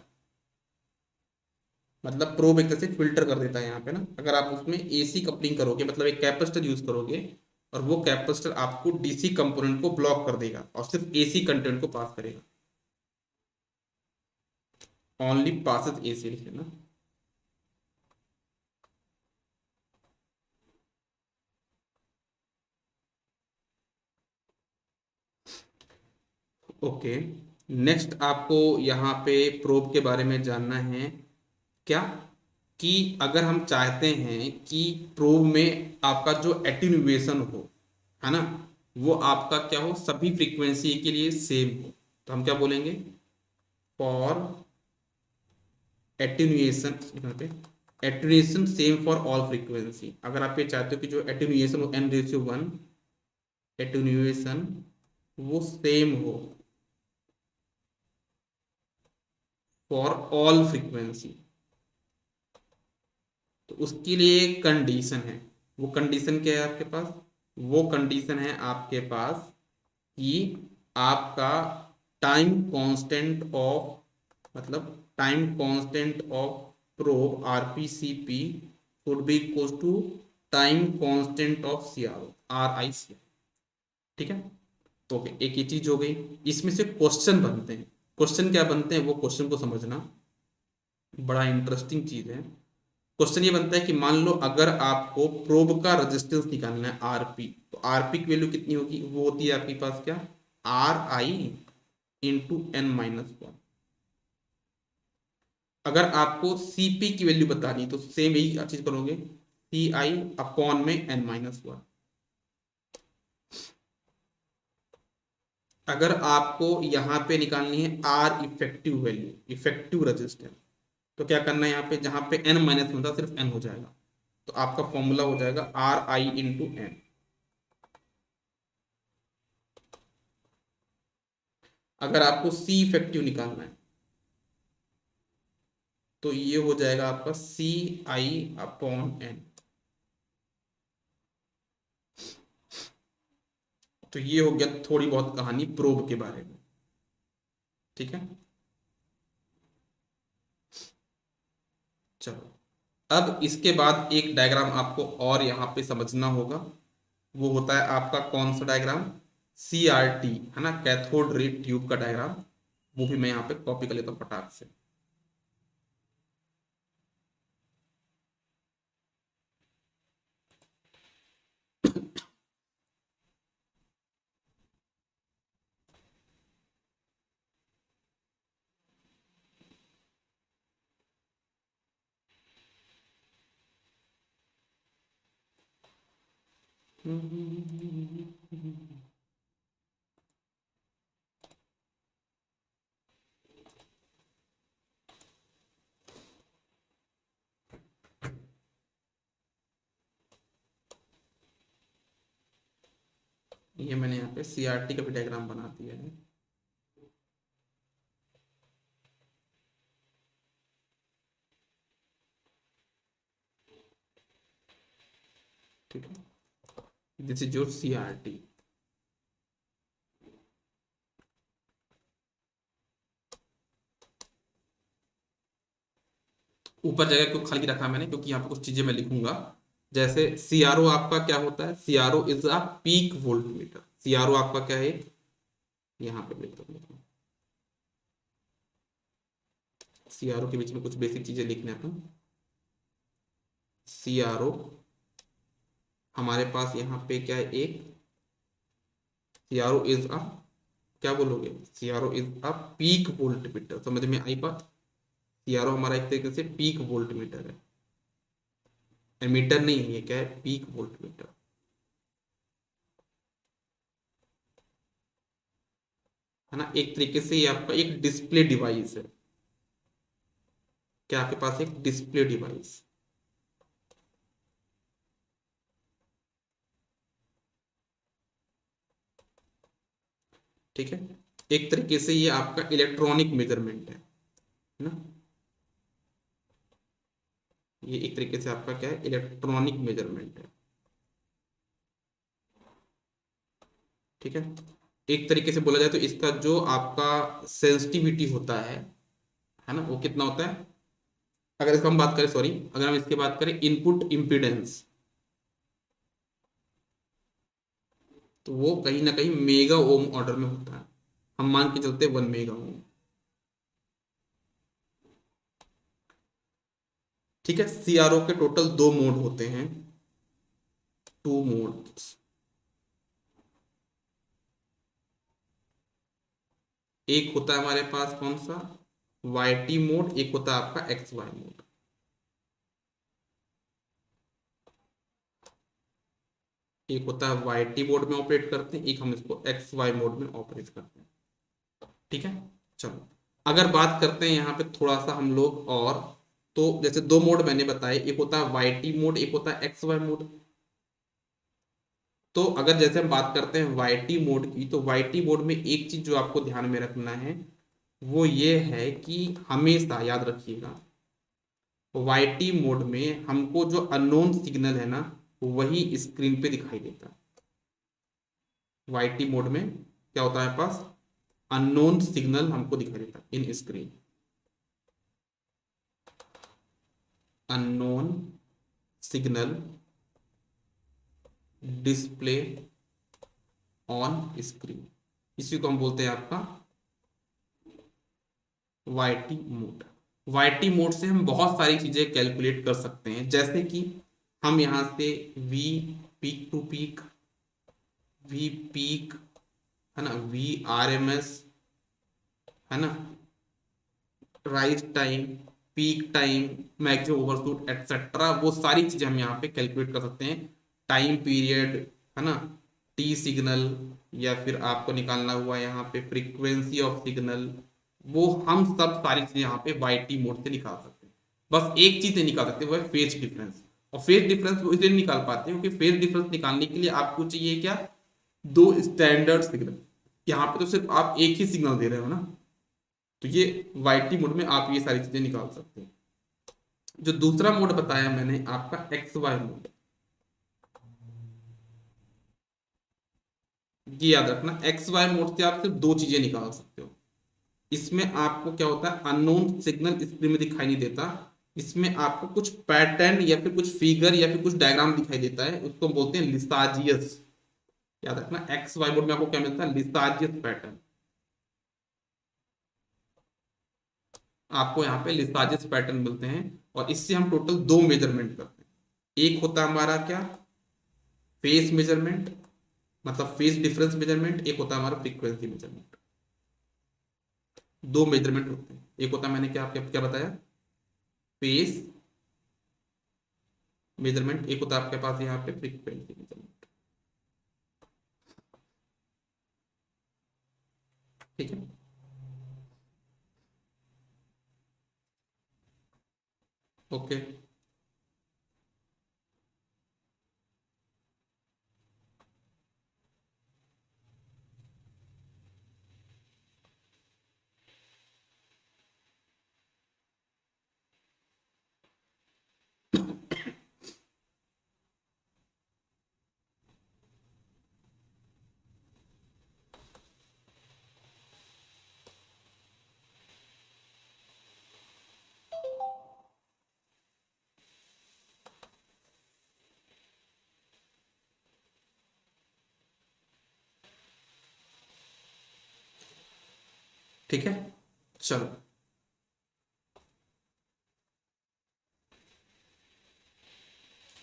मतलब प्रोब एक तरह से फिल्टर कर देता है यहाँ पे ना। अगर आप उसमें एसी कपलिंग करोगे, मतलब एक कैपेसिटर यूज करोगे, और वो कैपेसिटर आपको डीसी कंपोनेंट को ब्लॉक कर देगा और सिर्फ एसी कंटेंट को पास करेगा। ओनली पासेस एसी लिख लेना। ओके, नेक्स्ट आपको यहाँ पे प्रोब के बारे में जानना है क्या, कि अगर हम चाहते हैं कि प्रोब में आपका जो एटेन्यूएशन हो, है ना, वो आपका क्या हो, सभी फ्रीक्वेंसी के लिए सेम हो, तो हम क्या बोलेंगे, फॉर एटेन्यूएशन, यहाँ पे attenuation same for all frequency. अगर आप ये चाहते हो कि जो एटेन्यूएशन हो N/1 एटेन्यूएशन वो सेम हो फॉर ऑल फ्रीक्वेंसी, तो उसके लिए एक कंडीशन है। वो कंडीशन क्या है आपके पास, वो कंडीशन है आपके पास कि आपका टाइम कांस्टेंट ऑफ, मतलब time constant of probe RPCP should be equal to time constant of CRO RIC। ठीक है, तो एक ये चीज हो गई। इसमें से क्वेश्चन बनते हैं, क्वेश्चन क्या बनते हैं वो क्वेश्चन को समझना, बड़ा इंटरेस्टिंग चीज है। क्वेश्चन ये बनता है कि मान लो अगर आपको प्रोब का रेजिस्टेंस निकालना है आरपी, तो आरपी की वैल्यू कितनी होगी, वो होती है आपके पास क्या, RI × N-1। अगर आपको सीपी की वैल्यू बतानी तो सेम यही चीज करोगे, CI/में N-1। अगर आपको यहाँ पे निकालनी है R effective value, effective resistance, तो क्या करना है, यहाँ पे जहाँ पे n माइनस में था सिर्फ n हो जाएगा, तो आपका फॉर्मूला हो जाएगा आर आई इंटू एन। अगर आपको सी इफेक्टिव निकालना है तो ये हो जाएगा आपका सी आई अपॉन एन। तो ये हो गया थोड़ी बहुत कहानी प्रोब के बारे में। ठीक है, चलो अब इसके बाद एक डायग्राम आपको और यहाँ पे समझना होगा, वो होता है आपका कौन सा डायग्राम, सी आर टी, है ना, कैथोड रे ट्यूब का डायग्राम। वो भी मैं यहाँ पे कॉपी कर लेता हूँ फटाक से। ये मैंने यहाँ पे सीआरटी का भी डायग्राम बना दिया है। ठीक है, दिस इज योर सीआरटी। ऊपर जगह क्यों खाली रखा मैंने, क्योंकि यहाँ पे कुछ चीजें मैं लिखूंगा। जैसे सीआरओ आपका क्या होता है, CRO is a peak volt meter. CRO आपका क्या है, यहाँ पे लिख दो। सीआरओ के बीच में कुछ बेसिक चीजें लिखने अपन। सीआरओ हमारे पास यहाँ पे क्या है, एक सीआरओ इज अ, क्या बोलोगे, CRO is a peak volt meter. समझ में आई बात। सीआरओ हमारा एक तरीके से पीक वोल्ट मीटर है, एमीटर नहीं है, ये क्या है, पीक वोल्ट मीटर, है ना। एक तरीके से ये आपका एक डिस्प्ले डिवाइस है। क्या आपके पास एक डिस्प्ले डिवाइस, ठीक है। एक तरीके से ये आपका इलेक्ट्रॉनिक मेजरमेंट है ना। ये एक तरीके से आपका क्या है, इलेक्ट्रॉनिक मेजरमेंट है। ठीक है, एक तरीके से बोला जाए तो इसका जो आपका सेंसिटिविटी होता है ना, वो कितना होता है। अगर इसका हम बात करें, सॉरी, अगर हम इसकी बात करें इनपुट इम्पीडेंस, तो वो कहीं ना कहीं मेगा ओम ऑर्डर में होता है। हम मान के चलते 1 मेगा ओम। ठीक है, सीआरओ के टोटल 2 मोड होते हैं, 2 मोड्स। एक होता है हमारे पास कौन सा, वाई टी मोड, एक होता है आपका एक्स वाई मोड। एक होता है वाई टी मोड में ऑपरेट करते हैं, एक हम इसको एक्स वाई मोड में ऑपरेट करते हैं। ठीक है, चलो अगर बात करते हैं यहाँ पे थोड़ा सा हम लोग और, तो जैसे 2 मोड मैंने बताए, एक होता है वाई टी मोड, एक होता है एक्स वाई मोड। तो अगर जैसे हम बात करते हैं वाई टी मोड की, तो वाई टी मोड में एक चीज जो आपको ध्यान में रखना है वो ये है कि हमेशा याद रखिएगा, वाई टी मोड में हमको जो अननोन सिग्नल है ना, वही स्क्रीन पे दिखाई देता है। वाई टी मोड में क्या होता है, पास अननोन सिग्नल हमको दिखाई देता है in screen, unknown signal display on screen, इसी को हम बोलते हैं आपका Y T mode. Y T mode से हम बहुत सारी चीजें कैलकुलेट कर सकते हैं, जैसे कि हम यहाँ से V peak to peak, V peak, है ना, वी आर एम एस, है ना, rise time, peak time, maximum overshoot etcetera, वो सारी चीजें हम यहाँ पे कैलकुलेट कर सकते हैं। टाइम पीरियड, है ना, टी सिग्नल, या फिर आपको निकालना हुआ यहाँ पे फ्रीक्वेंसी ऑफ सिग्नल, वो हम सब सारी चीजें यहाँ पे वाई टी मोड से निकाल सकते हैं। बस एक चीज नहीं निकाल सकते, वो है फेज डिफरेंस। और फेज डिफरेंस वो इसलिए नहीं निकाल पाते हैं क्योंकि फेज डिफरेंस निकालने के लिए आपको चाहिए क्या, दो स्टैंडर्ड सिग्नल। यहाँ पे तो सिर्फ आप एक ही सिग्नल दे रहे हो ना, तो ये वाई टी मोड में आप ये सारी चीजें निकाल सकते हो। जो दूसरा मोड बताया मैंने आपका एक्स वाई मोड, ये याद रखना, एक्स वाई मोड से आप सिर्फ दो चीजें निकाल सकते हो। इसमें आपको क्या होता है, अननोन सिग्नल स्क्रीन में दिखाई नहीं देता, इसमें आपको कुछ पैटर्न या फिर कुछ फिगर या फिर कुछ डायग्राम दिखाई देता है, उसको बोलते हैं लिसाजियस। याद रखना, एक्स वाई बोर्ड में आपको क्या मिलता है, लिसाजियस पैटर्न। आपको यहाँ पे लिसाजियस पैटर्न मिलते हैं, और इससे हम टोटल दो मेजरमेंट करते हैं। एक होता है हमारा क्या, फेस मेजरमेंट, मतलब फेस डिफरेंस मेजरमेंट। एक होता है हमारा फ्रीक्वेंसी मेजरमेंट। दो मेजरमेंट होते हैं, एक होता है, मैंने क्या क्या बताया, फेस मेजरमेंट, एक होता है आपके पास यहाँ पे फ्रीक्वेंसी मेजरमेंट। ठीक है, ओके। ठीक है, चलो।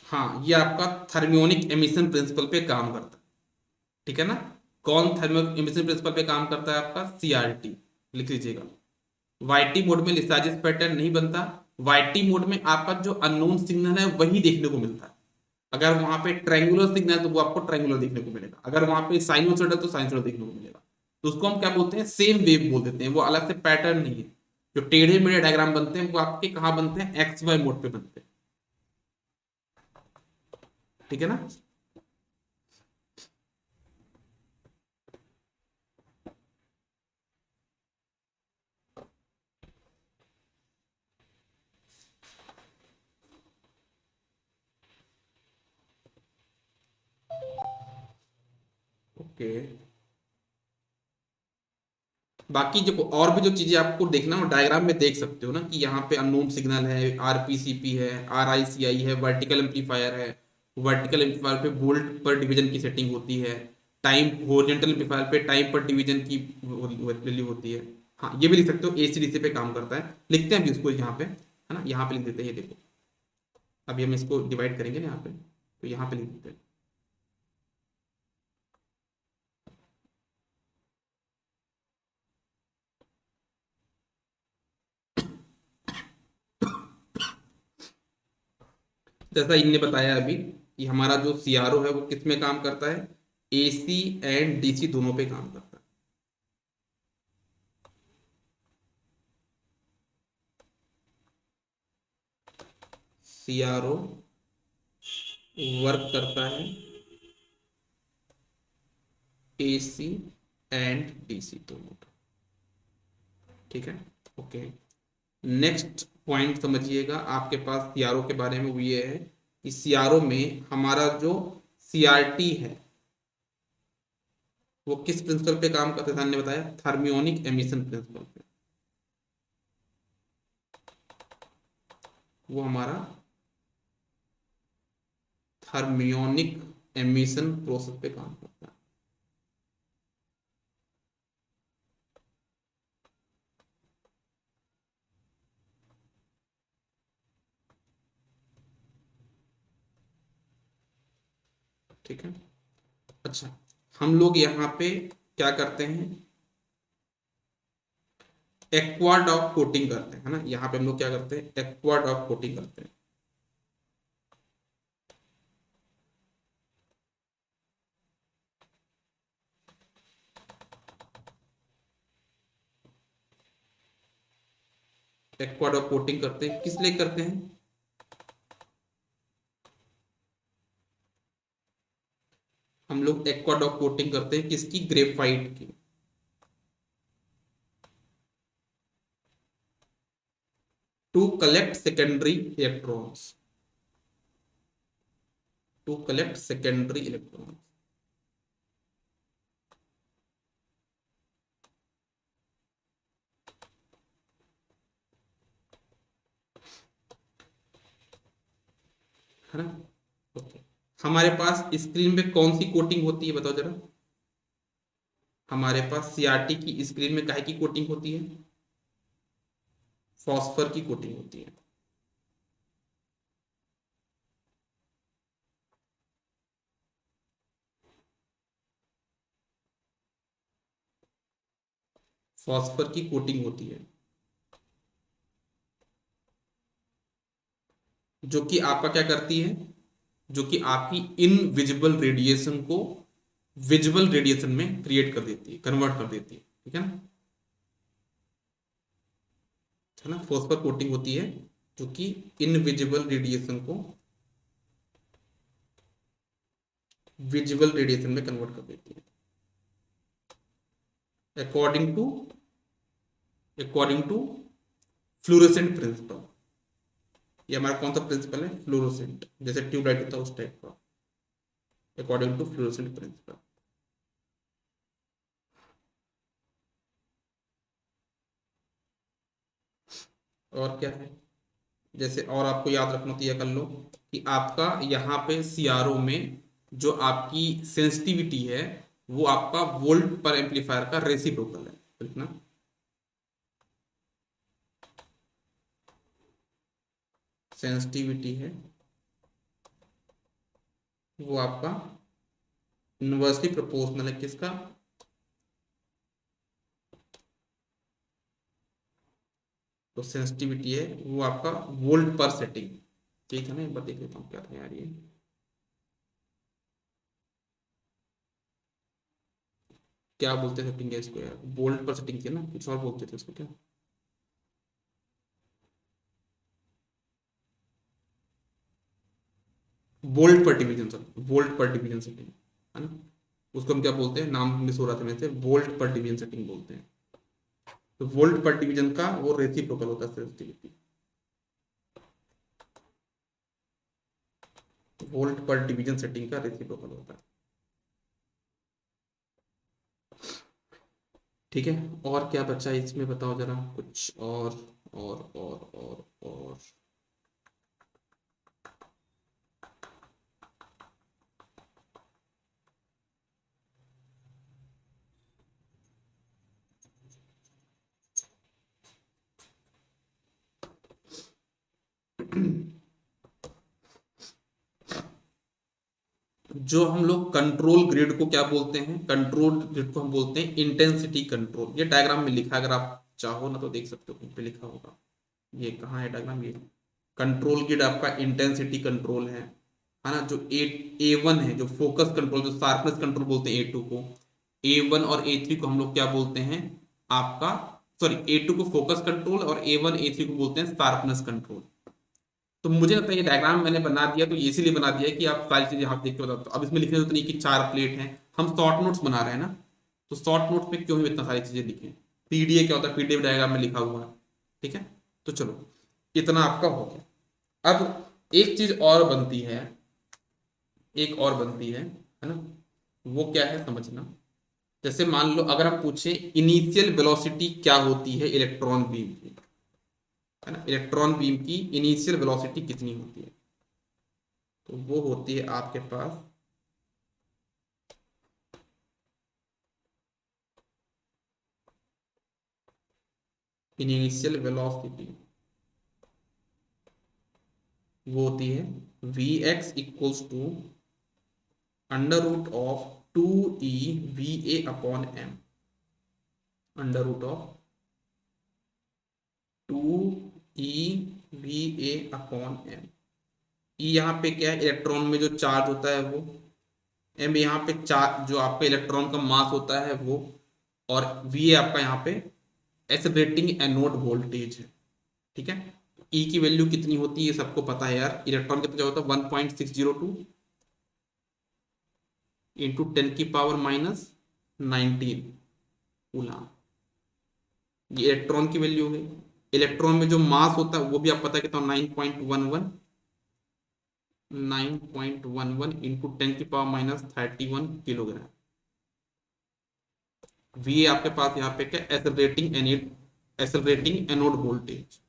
हाँ, ये आपका थर्मियोनिक एमिशन प्रिंसिपल पे काम करता है। ठीक है ना, कौन थर्मियोनिक एमिशन प्रिंसिपल पे काम करता है, आपका सीआरटी। लिख लीजिएगा, वाईटी मोड में लिसाजिस पैटर्न नहीं बनता। वाईटी मोड में आपका जो अननोन सिग्नल है वही देखने को मिलता है। अगर वहां पे ट्रायंगुलर सिग्नल है तो वो आपको ट्रायंगुलर देखने को मिलेगा, अगर वहां पे साइनोसॉइडल है तो साइनसॉइडल देखने को मिलेगा। तो उसको हम क्या बोलते हैं, सेम वेव बोल देते हैं, वो अलग से पैटर्न नहीं है। जो टेढ़े मेढ़े डायग्राम बनते हैं वो आपके कहाँ बनते हैं, एक्स वाई मोड पे बनते हैं। ठीक है ना, ओके। बाकी जो और भी जो चीजें आपको देखना हो डायग्राम में देख सकते हो ना, कि यहाँ पे अननोन सिग्नल है, आरपीसीपी है, आरआईसीआई है, वर्टिकल एम्पलीफायर है। वर्टिकल एम्पलीफायर पे वोल्ट पर डिवीजन की सेटिंग होती है। टाइम हॉरिजॉन्टल एम्पलीफायर पे टाइम पर डिवीजन की वैल्यू होती है। हाँ, ये भी लिख सकते हो, एसीडीसी पे काम करता है। लिखते हैं अभी उसको यहाँ पे, है ना, यहाँ पे लिख देते हैं, ये देखो। अभी हम इसको डिवाइड करेंगे ना यहाँ पे, तो यहाँ पे लिख देते हैं। जैसा इनने बताया अभी कि हमारा जो सीआरओ है वो किस में काम करता है, एसी एंड डीसी दोनों पे काम करता है। सीआरओ वर्क करता है एसी एंड डीसी दोनों पे। ठीक है, ओके। नेक्स्ट पॉइंट समझिएगा, आपके पास सीआरओ के बारे में, वो ये है कि सीआरओ में हमारा जो सीआरटी है वो किस प्रिंसिपल पे काम करता है, मैंने बताया थर्मियोनिक एमिशन प्रिंसिपल पे। वो हमारा थर्मियोनिक एमिशन प्रोसेस पे काम करता है। ठीक है, अच्छा। हम लोग यहाँ पे क्या करते हैं, एक्वा डॉक कोटिंग करते हैं, है ना। यहाँ पे हम लोग क्या करते हैं, एक्वा डॉक कोटिंग करते हैं। एक्वा डॉट कोटिंग करते हैं, किस लिए करते हैं? हम लोग एक्वा डॉट कोटिंग करते हैं किसकी? ग्रेफाइट की। To collect secondary electrons, to collect secondary electrons. है ना? ओके। हमारे पास स्क्रीन पे कौन सी कोटिंग होती है बताओ जरा? हमारे पास सीआरटी की स्क्रीन में काहे की कोटिंग होती है? फॉस्फर की कोटिंग होती है। फॉस्फर की कोटिंग होती है, जो कि आपका क्या करती है? जो कि आपकी इनविजिबल रेडिएशन को विजिबल रेडिएशन में क्रिएट कर देती है, कन्वर्ट कर देती है। ठीक है ना? है ना? फॉस्फर कोटिंग होती है जो कि इनविजिबल रेडिएशन को विजिबल रेडिएशन में कन्वर्ट कर देती है। According to according to fluorescent principle. ये हमारा कौन सा प्रिंसिपल है? फ्लोरोसेंट, जैसे ट्यूबलाइट होता है उस टाइप का, अकॉर्डिंग टू फ्लोरोसेंट प्रिंसिपल। और क्या है? जैसे और आपको याद रखना तो यह कर लो कि आपका यहाँ पे सीआरओ में जो आपकी सेंसिटिविटी है वो आपका वोल्ट पर एम्पलीफायर का रेसिप्रोकल है। लिखना, सेंसिटिविटी है वो आपका इनवर्सली प्रोपोर्शनल है किसका? तो सेंसिटिविटी है वो आपका वोल्ट पर सेटिंग। ठीक है ना? एक बार देख लेता हूँ क्या था यार ये। क्या बोलते थे सेटिंग है इसको यार? वोल्ट पर सेटिंग थी ना, कुछ और बोलते थे इसको क्या? वोल्ट पर डिवीजन, सर वोल्ट पर डिवीजन सेटिंग, है ना? उसको हम क्या बोलते हैं? नाम मिस हो रहा था मेरे से, वोल्ट पर डिवीजन सेटिंग बोलते हैं। तो वोल्ट पर डिवीजन का वो रेसिप्रोकल होता है सेंसिटिविटी। वोल्ट पर डिवीजन सेटिंग का रेसिप्रोकल होता है। ठीक है, और क्या बचा है इसमें बताओ जरा कुछ और। जो हम लोग कंट्रोल ग्रिड को क्या बोलते हैं? कंट्रोल ग्रिड को हम बोलते हैं इंटेंसिटी कंट्रोल। ये डायग्राम में लिखा है, अगर आप चाहो ना तो देख सकते हो, कहीं पे लिखा होगा। ये कहाँ है डायग्राम? ये कंट्रोल ग्रिड आपका इंटेंसिटी कंट्रोल है ना? जो ए वन है, जो फोकस कंट्रोल, जो शार्पनेस कंट्रोल बोलते हैं ए टू को, ए वन और ए थ्री को हम लोग क्या बोलते हैं? आपका, सॉरी, ए टू को फोकस कंट्रोल और ए वन ए थ्री को बोलते हैं शार्पनेस कंट्रोल। तो मुझे लगता है ये डायग्राम मैंने बना दिया तो ये इसीलिए बना दिया है कि आप सारी चीजें आप देख के बताओ। तो अब इसमें लिखने तो नहीं कि 4 प्लेट हैं, हम शॉर्ट नोट्स बना रहे हैं ना, तो शॉर्ट नोट्स में क्यों ही इतना सारी चीजें लिखें? पीडीए क्या होता है? पीडीएफ डायग्राम में लिखा हुआ है। ठीक है, तो चलो इतना आपका हो गया। अब एक चीज और बनती है, एक और बनती है ना? वो क्या है समझना। जैसे मान लो अगर हम पूछे इनिशियल वेलोसिटी क्या होती है इलेक्ट्रॉन बीम की, है ना? इलेक्ट्रॉन बीम की इनिशियल वेलोसिटी कितनी होती है? तो वो होती है आपके पास इनिशियल वेलोसिटी, वो होती है V x equals to under root of 2e VA/m, under root of 2e VA/m। E यहाँ पे क्या है? इलेक्ट्रॉन में जो चार्ज होता है वो, एम यहाँ पे चार्ज जो आपका इलेक्ट्रॉन का मास होता है वो, और वी आपका यहाँ पे एक्सेलरेटिंग एनोड वोल्टेज है। ठीक है। ई की वैल्यू कितनी होती है सबको पता है यार, इलेक्ट्रॉन कितना होता है 1.602 इंटू 10⁻⁻19 कूलम। ये इलेक्ट्रॉन की वैल्यू हो गई। इलेक्ट्रॉन में जो मास होता है वो भी आप पता है कितना, 9.11 इंटू 10⁻31 किलोग्राम। वी आपके पास यहाँ पे क्या, एसेलरेटिंग एनोड वोल्टेज।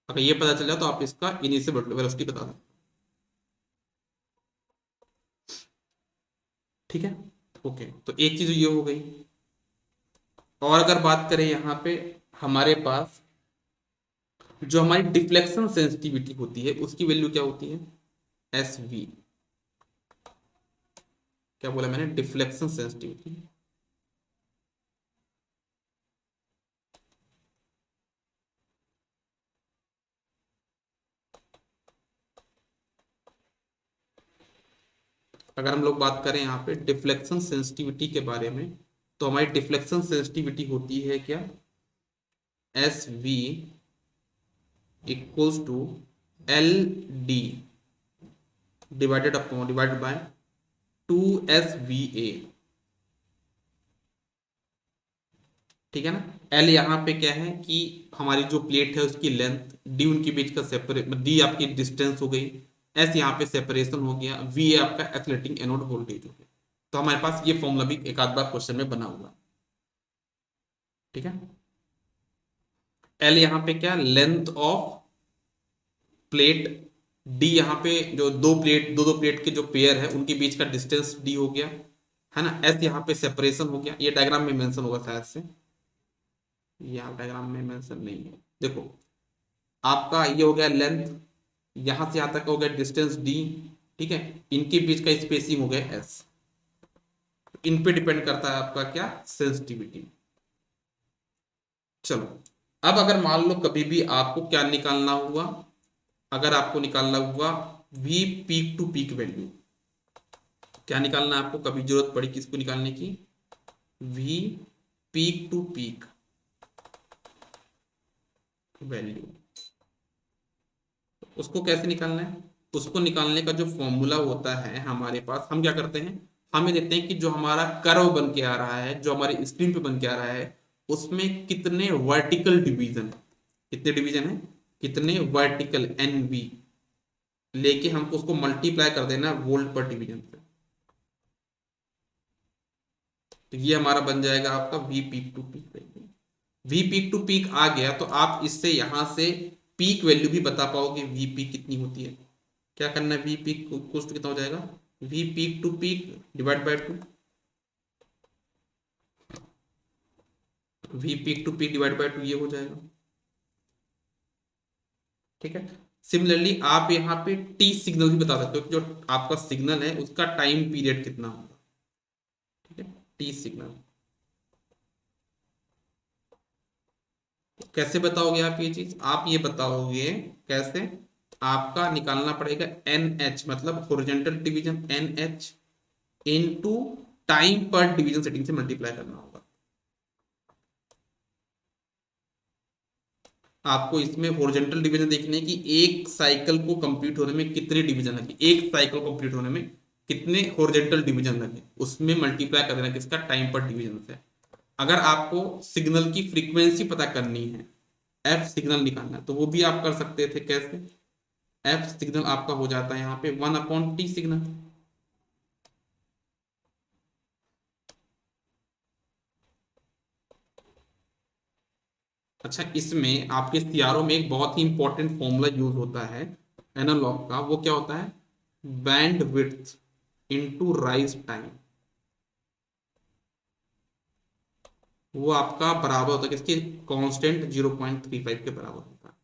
अगर ये पता चल जाए तो आप इसका इनिशियल वेलोसिटी बता दें। ठीक है, ओके। तो एक चीज ये हो गई। और अगर बात करें यहाँ पे हमारे पास जो हमारी डिफ्लेक्शन सेंसिटिविटी होती है उसकी वैल्यू क्या होती है, एस वी। क्या बोला मैंने, डिफ्लेक्शन सेंसिटिविटी। अगर हम लोग बात करें यहाँ पे डिफ्लेक्शन सेंसिटिविटी के बारे में, तो हमारी डिफ्लेक्शन सेंसिटिविटी होती है क्या, S V equals to L D divided by 2 SVA। ठीक है ना। एल यहाँ पे क्या है कि हमारी जो प्लेट है उसकी लेंथ, डी उनके बीच का सेपरेट, डी आपकी डिस्टेंस हो गई, एस यहाँ पे सेपरेशन हो गया, वी आपका एक्सलेटिंग एनोड वोल्टेज हो गया। तो हमारे पास ये फॉर्मूला भी एक आध बार क्वेश्चन में बना हुआ। ठीक है। एल यहाँ पे क्या, लेंथ ऑफ प्लेट, डी यहाँ पे जो दो प्लेट के जो पेयर है उनके बीच का डिस्टेंस डी हो गया, है ना। एस यहाँ पे सेपरेशन हो गया, ये डायग्राम में मेंशन होगा शायद से, यहाँ डायग्राम में मेंशन नहीं है, देखो आपका ये हो गया लेंथ, यहां से यहां तक हो गया डिस्टेंस डी। ठीक है, इनके बीच का स्पेसिंग हो गया एस। इन पे डिपेंड करता है आपका क्या, सेंसिटिविटी। चलो, अब अगर मान लो कभी भी आपको क्या निकालना हुआ, अगर आपको निकालना हुआ V peak to peak value, क्या निकालना है आपको, कभी जरूरत पड़ी किसको निकालने की, V peak to peak value, उसको कैसे निकालना है, उसको निकालने का जो फॉर्मूला होता है हमारे पास, हम क्या करते हैं, हमें देखते हैं कि जो हमारा कर्व बन के आ रहा है, जो हमारी स्क्रीन पे बन के आ रहा है, उसमें कितने वर्टिकल डिवीजन है, कितने डिवीजन है, कितने वर्टिकल, NV लेके हमको उसको मल्टीप्लाई कर देना वोल्ट पर डिवीजन से। तो ये हमारा बन जाएगा आपका V peak to peak. V peak to peak आ गया तो आप इससे यहां से पीक वैल्यू भी बता पाओगे, वी पीक कितनी होती है। क्या करना है, वी पीक कोस्ट कितना हो जाएगा, V peak to peak divide by 2, V peak to peak divide by 2 ये हो जाएगा। ठीक है। सिमिलरली आप यहाँ पे टी सिग्नल भी बता सकते हो कि जो आपका सिग्नल है उसका टाइम पीरियड कितना होगा। ठीक है, टी सिग्नल कैसे बताओगे आप, ये चीज आप ये बताओगे कैसे, आपका निकालना पड़ेगा NH मतलब horizontal division, NH into time पर डिवीजन सेटिंग से मल्टीप्लाई करना होगा। आपको इसमें हॉरिजॉन्टल डिवीजन देखने की, एक साइकिल को कंप्लीट होने में कितने डिवीजन लगे, एक साइकिल कंप्लीट होने में कितने हॉरिजॉन्टल डिवीजन लगे, उसमें मल्टीप्लाई कर देना किसका, टाइम पर डिवीजन से। अगर आपको सिग्नल की फ्रीक्वेंसी पता करनी है, एफ सिग्नल निकालना है, तो वो भी आप कर सकते थे, कैसे, एफ सिग्नल आपका हो जाता है यहाँ पे 1/T सिग्नल। अच्छा, इसमें आपके सीआरओ में एक बहुत ही इंपॉर्टेंट फॉर्मूला यूज होता है एनालॉग का, वो क्या होता है, band width into rise time. वो आपका बराबर होता है किसके, कांस्टेंट 0.35 के बराबर होता है।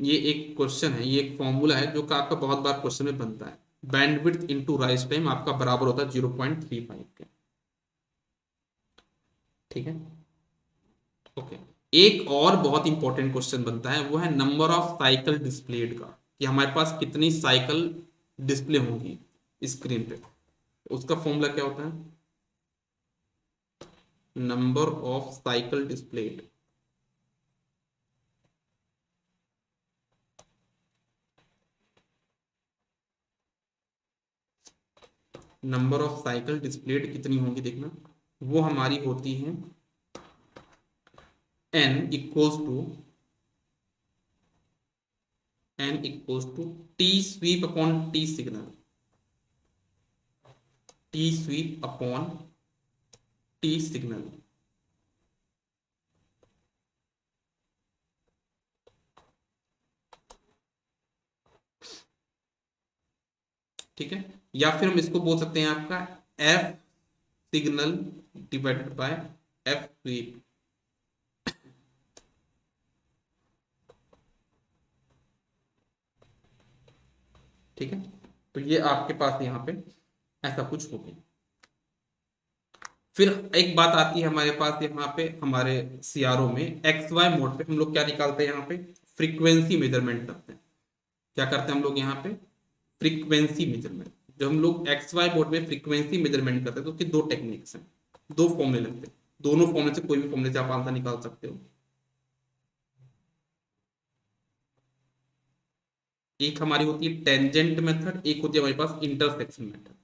ये एक क्वेश्चन है, ये एक फॉर्मूला है जो कि आपका बहुत बार क्वेश्चन में बनता है, बैंडविड्थ इनटू राइज टाइम आपका बराबर होता है 0.35 के। ठीक है, ओके। एक और बहुत इंपॉर्टेंट क्वेश्चन बनता है, वो है नंबर ऑफ साइकिल डिस्प्लेड का, कि हमारे पास कितनी साइकिल डिस्प्ले होंगी स्क्रीन पे। उसका फॉर्मूला क्या होता है, number of cycle displayed, number of cycle displayed कितनी होगी देखना, वो हमारी होती है n equals to T sweep upon T signal, T sweep upon T signal. ठीक है, या फिर हम इसको बोल सकते हैं आपका F signal divided by F sweep. ठीक है, तो ये आपके पास यहाँ पे ऐसा कुछ हो गया। फिर एक बात आती है हमारे पास यहाँ पे हमारे सीआरओ में एक्स वाई मोड पे हम लोग क्या निकालते हैं, यहाँ पे फ्रीक्वेंसी मेजरमेंट करते हैं। क्या करते हैं हम लोग यहाँ पे, फ्रीक्वेंसी मेजरमेंट। जब हम लोग एक्स वाई मोड में फ्रीक्वेंसी मेजरमेंट करते हैं तो उसकी दो टेक्निक्स हैं, दो फॉर्मूले लगते हैं। दोनों फॉर्मूले से कोई भी फॉर्मूले से आप आंसर निकाल सकते हो। एक हमारी होती है टेंजेंट मेथड, एक होती है हमारे पास इंटरसेक्शन मेथड।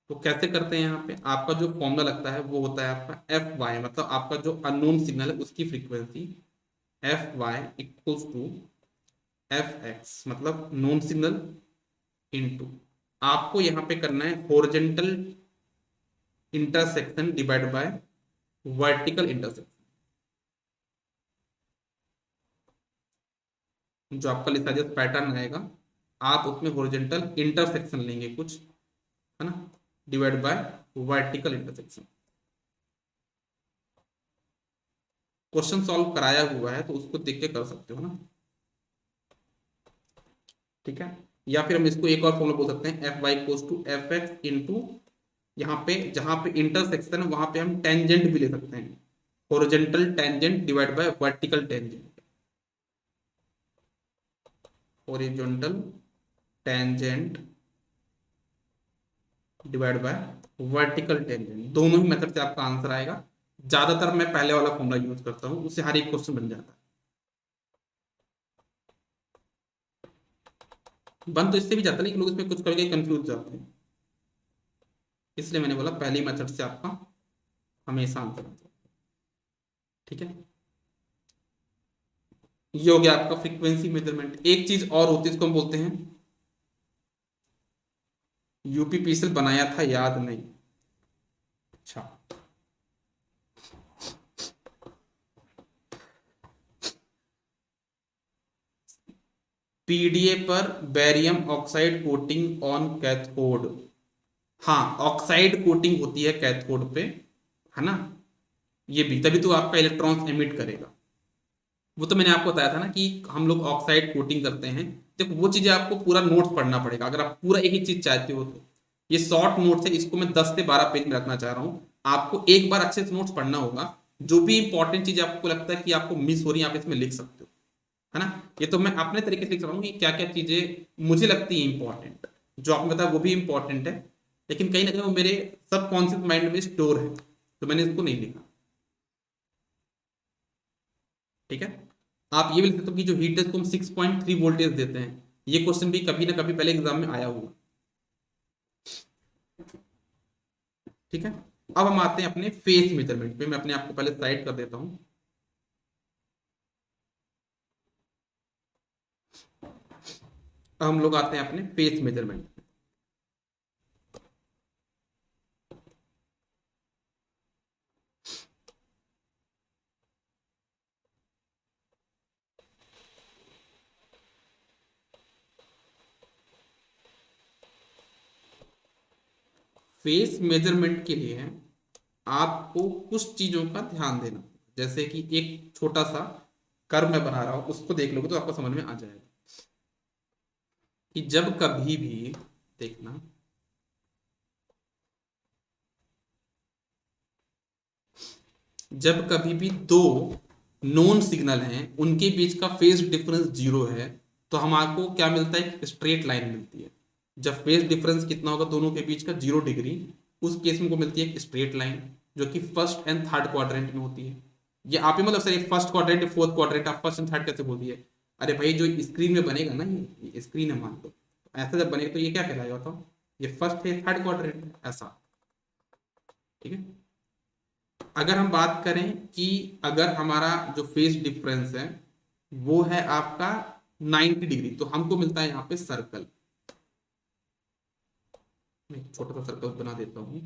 तो कैसे करते हैं, यहाँ पे आपका जो फॉर्मूला लगता है वो होता है आपका एफ वाई, मतलब आपका जो अननोन सिग्नल है उसकी frequency, F Y equals to F X, मतलब नोन सिग्नल इनटू, आपको यहाँ पे करना है horizontal intersection divide by vertical intersection. जो आपका लिसाजियस पैटर्न आएगा, आप उसमें हॉरिजॉन्टल इंटरसेक्शन लेंगे कुछ, है ना, divide by vertical intersection. Question solve कराया हुआ है तो उसको देख के कर सकते हो ना। ठीक है, या फिर हम इसको एक और फॉर्मूला बोल सकते हैं F Y equals to F X into, यहाँ पे जहां पे इंटरसेक्शन है वहां पे हम टेंजेंट भी ले सकते हैं, horizontal tangent divide by vertical tangent, horizontal tangent divide by vertical tangent. दोनों ही मेथड से आपका आंसर आएगा। ज्यादातर मैं पहले वाला फॉर्मूला यूज करता हूं, उससे हर एक क्वेश्चन बन जाता है। बन तो इससे भी जाता है लेकिन लोग इसमें कुछ करके कंफ्यूज जाते हैं, इसलिए मैंने बोला पहली मेथड से आपका हमेशा आंसर आता है। ठीक है, ये हो गया आपका फ्रीक्वेंसी मेजरमेंट। एक चीज और होती है, इसको हम बोलते हैं, यूपीपीएसएल बनाया था याद नहीं, अच्छा, पीडीए पर barium oxide coating on cathode. हाँ, ऑक्साइड कोटिंग होती है कैथोड पे, है ना, ये भी तभी तो आपका इलेक्ट्रॉन्स एमिट करेगा। वो तो मैंने आपको बताया था ना कि हम लोग ऑक्साइड कोटिंग करते हैं। देखो वो चीजें आपको पूरा नोट्स पढ़ना पड़ेगा अगर आप पूरा एक ही चीज चाहते हो तो। ये शॉर्ट नोट्स है, इसको मैं 10 से 12 पेज में रखना चाह रहा हूँ। आपको एक बार अच्छे से नोट्स पढ़ना होगा, जो भी इंपॉर्टेंट चीज आपको लगता है कि आपको मिस हो रही है आप इसमें लिख सकते हो, है ना। ये तो मैं अपने तरीके से लिख रहा हूँ कि क्या क्या चीजें मुझे लगती है इंपॉर्टेंट, जो आपने बताया वो भी इंपॉर्टेंट है, लेकिन कहीं ना कहीं वो मेरे सबकॉन्शियस माइंड में स्टोर है, तो मैंने इसको नहीं लिखा। ठीक है, आप ये भी लिख सकते हो कि जो हीट है उसको हम 6.3 वोल्टेज देते हैं। ये क्वेश्चन भी कभी ना कभी पहले एग्जाम में आया हुआ। ठीक है, अब हम आते हैं अपने फेस मेजरमेंट पे। मैं अपने आप को पहले साइड कर देता हूं। अब हम लोग आते हैं अपने फेस मेजरमेंट। फेस मेजरमेंट के लिए आपको कुछ चीजों का ध्यान देना, जैसे कि एक छोटा सा कर्व मैं बना रहा हूं, उसको देख लोगे तो आपको समझ में आ जाएगा कि जब कभी भी, देखना, जब कभी भी दो नोन सिग्नल हैं उनके बीच का फेज डिफरेंस जीरो है तो हमको क्या मिलता है, एक स्ट्रेट लाइन मिलती है। जब फेज डिफरेंस कितना होगा दोनों के बीच का, 0 डिग्री, उस केस में को मिलती है एक स्ट्रेट लाइन। जो कि फर्स्ट एंड थर्ड क्वाड्रेंट में होती है। ये आप ही मतलब sir first quadrant fourth quadrant आप फर्स्ट एंड थर्ड कैसे बोल दिए? अरे भाई जो स्क्रीन में बनेगा ना, ये स्क्रीन है मान लो, ऐसा जब बनेगा तो ये क्या कहलाएगा बताओ? ये फर्स्ट है थर्ड क्वाड्रेंट है ऐसा। ठीक है। अगर हम बात करें कि अगर हमारा जो फेस डिफरेंस है वो है आपका 90 डिग्री, तो हमको मिलता है यहाँ पे सर्कल। मैं एक छोटा सा सर्कल बना देता हूँ।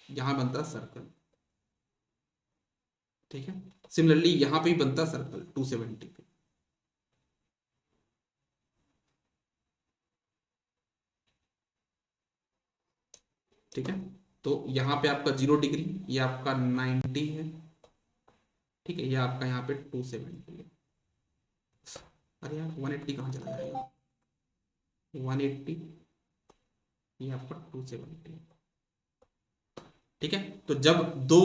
यहां बनता सर्कल। ठीक है। सिमिलरली यहां पे भी बनता सर्कल 270 पे। ठीक है। तो यहाँ पे आपका 0 डिग्री, ये आपका 90 है। ठीक है। ये आपका यहाँ पे 270 है। अरे यार 180 कहाँ चला जाएगा? 180, ये आपका 270। ठीक है। तो जब दो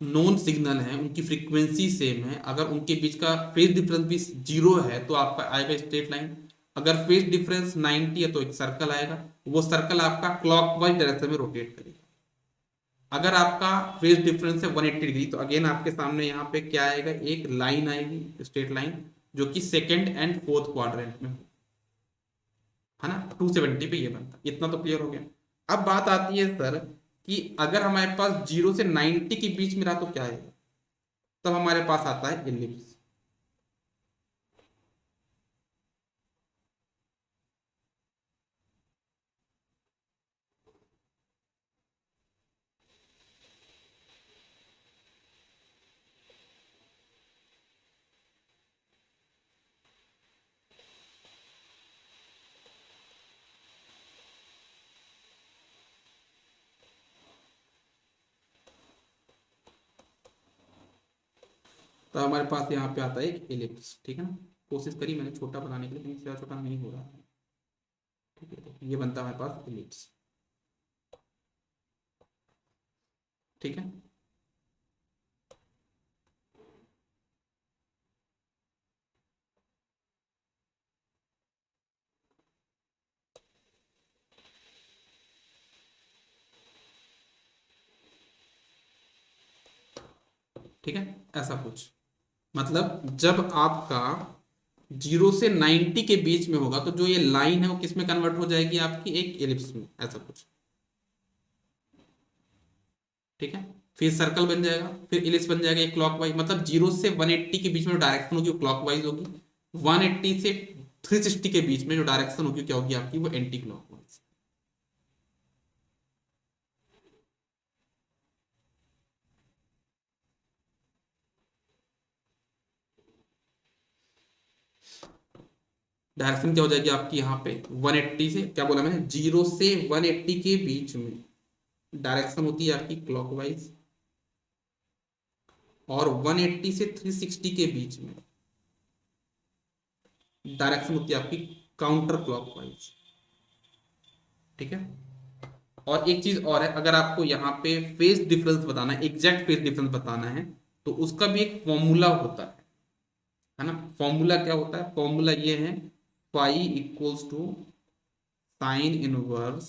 नॉन सिग्नल हैं उनकी फ्रीक्वेंसी सेम है, अगर उनके बीच का फेज डिफरेंस भी 0 है तो आपका आएगा स्ट्रेट लाइन। अगर फेज डिफरेंस 90 है तो एक सर्कल आएगा, वो सर्कल आपका क्लॉकवाइज डायरेक्शन में रोटेट करेगा। अगर आपका फेज डिफरेंस है 180 डिग्री, तो अगेन आपके सामने यहाँ पे क्या आएगा, एक लाइन आएगी स्ट्रेट लाइन, जो कि सेकेंड एंड फोर्थ क्वाड्रेंट में हो, है ना। 270 पे ये बनता, इतना तो क्लियर हो गया। अब बात आती है सर कि अगर हमारे पास 0 से 90 के बीच में रहा तो क्या आएगा? तब हमारे पास आता है इलिप्स। तो हमारे पास यहाँ पे आता है एक इलिप्स। ठीक है ना। कोशिश करी मैंने छोटा बनाने के लिए, लेकिन इससे छोटा नहीं हो रहा है। ठीक है। तो ये बनता है हमारे पास इलिप्स। ठीक है। ठीक है। ऐसा कुछ मतलब जब आपका 0 से 90 के बीच में होगा तो जो ये लाइन है वो किस में कन्वर्ट हो जाएगी, आपकी एक एलिप्स में, ऐसा कुछ। ठीक है। फिर सर्कल बन जाएगा, फिर एलिप्स बन जाएगा एक क्लॉकवाइज, मतलब 0 से 180 के बीच में जो डायरेक्शन होगी वो क्लॉकवाइज होगी। 180 से 360 के बीच में जो डायरेक्शन होगी क्या होगी आपकी, वो एंटी क्लॉकवाइज। डायरेक्शन क्या हो जाएगी आपकी यहाँ पे 180 से, क्या बोला मैंने, 0 से 180 के बीच में डायरेक्शन होती है आपकी क्लॉकवाइज, और 180 से 360 के बीच में डायरेक्शन होती है आपकी काउंटर क्लॉकवाइज। ठीक है। और एक चीज और है, अगर आपको यहाँ पे फेज डिफरेंस बताना है, एग्जैक्ट फेज डिफरेंस बताना है, तो उसका भी एक फॉर्मूला होता है ना। फॉर्मूला क्या होता है? फॉर्मूला ये है, phi equals to sine inverse,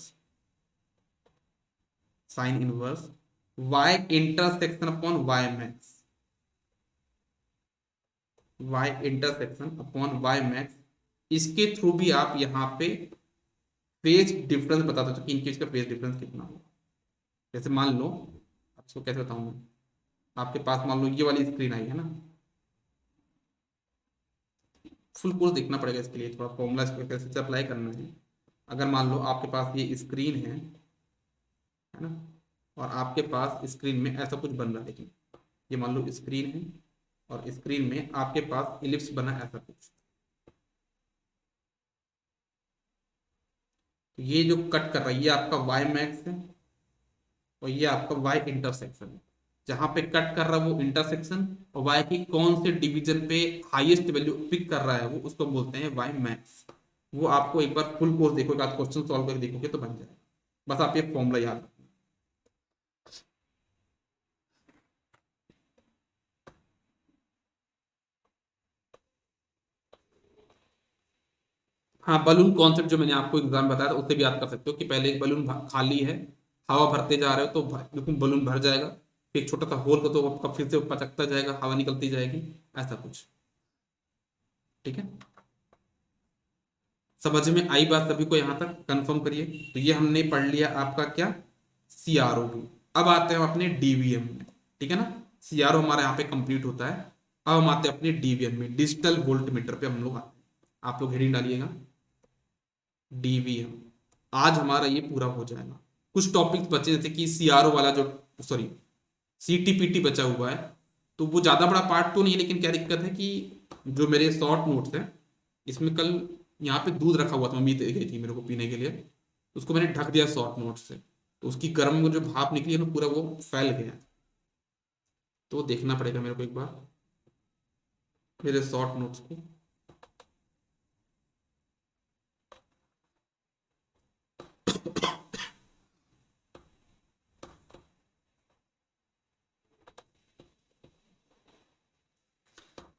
sine inverse Y intersection upon Y max, Y intersection upon Y max. इसके थ्रू भी आप यहाँ पे फेज डिफरेंस बता सकते हो कि इनके बीच का फेज डिफरेंस कितना होगा। जैसे मान लो, आपको कैसे बताऊं मैं, आपके पास मान लो ये वाली स्क्रीन आई है ना, फुल कोर्स देखना पड़ेगा इसके लिए, थोड़ा फॉर्मूला कैसे से अप्लाई करना है। अगर मान लो आपके पास ये स्क्रीन है ना, और आपके पास स्क्रीन में ऐसा कुछ बन रहा है, देखिए ये मान लो स्क्रीन है, और स्क्रीन में आपके पास इलिप्स बना ऐसा कुछ। तो ये जो कट कर रहा है ये आपका वाई मैक्स है, और ये आपका वाई इंटरसेक्शन है। जहां पे कट कर रहा है वो इंटरसेक्शन, और वाई की कौन से डिवीजन पे हाईएस्ट वैल्यू पिक कर रहा है वो, उसको बोलते हैं वाई मैक्स। वो आपको एक बार फुल कोर्स देखोगे, आप क्वेश्चन सॉल्व करके देखोगे तो बन जाएगा। बस आप ये फॉर्मूला याद रखना। हाँ, बलून कॉन्सेप्ट जो मैंने आपको एग्जाम बताया था उससे भी याद कर सकते हो कि पहले एक बलून खाली है, हवा भरते जा रहे हो तो बिल्कुल बलून भर जाएगा, फिर एक छोटा सा होल को तो आपका फिर से पचकता जाएगा, हवा निकलती जाएगी, ऐसा कुछ। ठीक है, समझ में आई बात सभी को यहाँ तक? कंफर्म करिए। तो ये हमने पढ़ लिया आपका क्या, सीआरओ भी। अब आते हैं हम अपने डीवीएम में। ठीक है ना, सीआरओ हमारा यहाँ पे कंप्लीट होता है। अब हम आते हैं अपने डीवीएम में, डिजिटल वोल्ट मीटर पे हम लोग आते हैं। आप लोग हेडिंग डालिएगा डीवीएम। आज हमारा ये पूरा हो जाएगा। कुछ टॉपिक्स बचे जैसे कि सीआरओ वाला जो, सॉरी, सीटीपीटी बचा हुआ है, तो वो ज्यादा बड़ा पार्ट तो नहीं है, लेकिन क्या दिक्कत है कि जो मेरे शॉर्ट नोट्स हैं, इसमें कल यहाँ पे दूध रखा हुआ था, मम्मी दे गई थी मेरे को पीने के लिए, उसको मैंने ढक दिया शॉर्ट नोट से, तो उसकी गर्म में जो भाप निकली है ना, पूरा वो फैल गया। तो देखना पड़ेगा मेरे को एक बार मेरे शॉर्ट नोट्स को।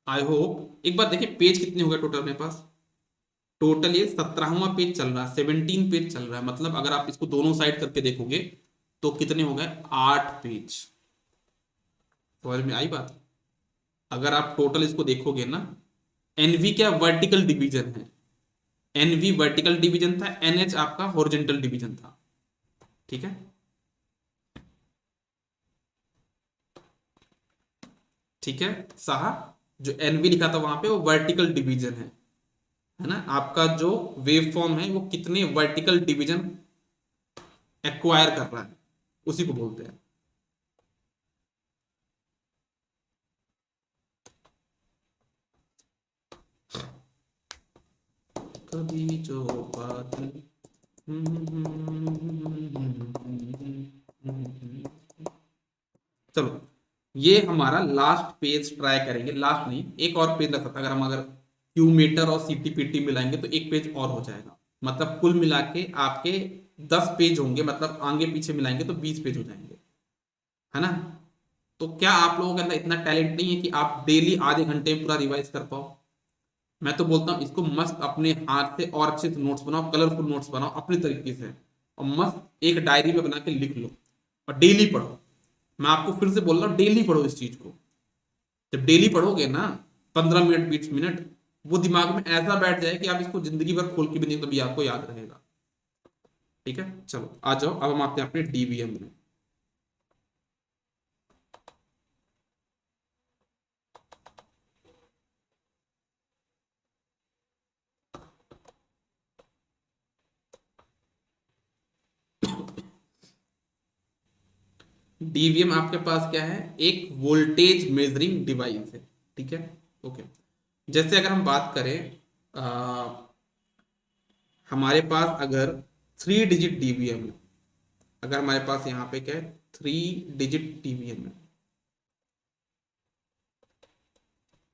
आई होप एक बार देखिए पेज कितने हो गए टोटल मेरे पास। टोटल ये 17वां पेज चल रहा है, 17 पेज चल रहा है, मतलब अगर आप इसको दोनों साइड करके देखोगे तो कितने हो गए, 8 पेज। समझ में आई बात? अगर आप टोटल इसको देखोगे ना, एनवी क्या वर्टिकल डिवीजन है, एनवी वर्टिकल डिवीजन था, एनएच आपका हॉरिजॉन्टल डिवीजन था। ठीक है, ठीक है साहा, जो एनवी लिखा था वहां पे वो वर्टिकल डिवीजन है ना। आपका जो वेव फॉर्म है वो कितने वर्टिकल डिवीजन एक्वायर कर रहा है, उसी को बोलते हैं। कभी जो बात, चलो ये हमारा लास्ट पेज ट्राई करेंगे, लास्ट नहीं एक और पेज लग सकता है, अगर क्यू मीटर और सीटीपीटी मिलाएंगे तो एक पेज और हो जाएगा, मतलब कुल मिला के आपके 10 पेज होंगे, मतलब आगे पीछे मिलाएंगे तो 20 पेज हो जाएंगे, है ना। तो क्या आप लोगों के अंदर इतना टैलेंट नहीं है कि आप डेली आधे घंटे में पूरा रिवाइज कर पाओ? मैं तो बोलता हूँ इसको मस्त अपने हाथ से और अच्छे से नोट्स बनाओ, कलरफुल नोट्स बनाओ अपने तरीके से, और मस्त एक डायरी में बना के लिख लो और डेली पढ़ो। मैं आपको फिर से बोल रहा हूँ डेली पढ़ो इस चीज को। जब डेली पढ़ोगे ना, 15 मिनट 20 मिनट, वो दिमाग में ऐसा बैठ जाए कि आप इसको जिंदगी भर खोल के भी नहीं तभी आपको याद रहेगा। ठीक है, चलो आ जाओ, अब हम आते हैं अपने डीवीएम में। डीवीएम आपके पास क्या है, एक वोल्टेज मेजरिंग डिवाइस है। ठीक है, ओके। जैसे अगर हम बात करें, हमारे पास अगर 3 डिजिट डीवीएम है, अगर हमारे पास यहाँ पे क्या है, 3 डिजिट डीवीएम है,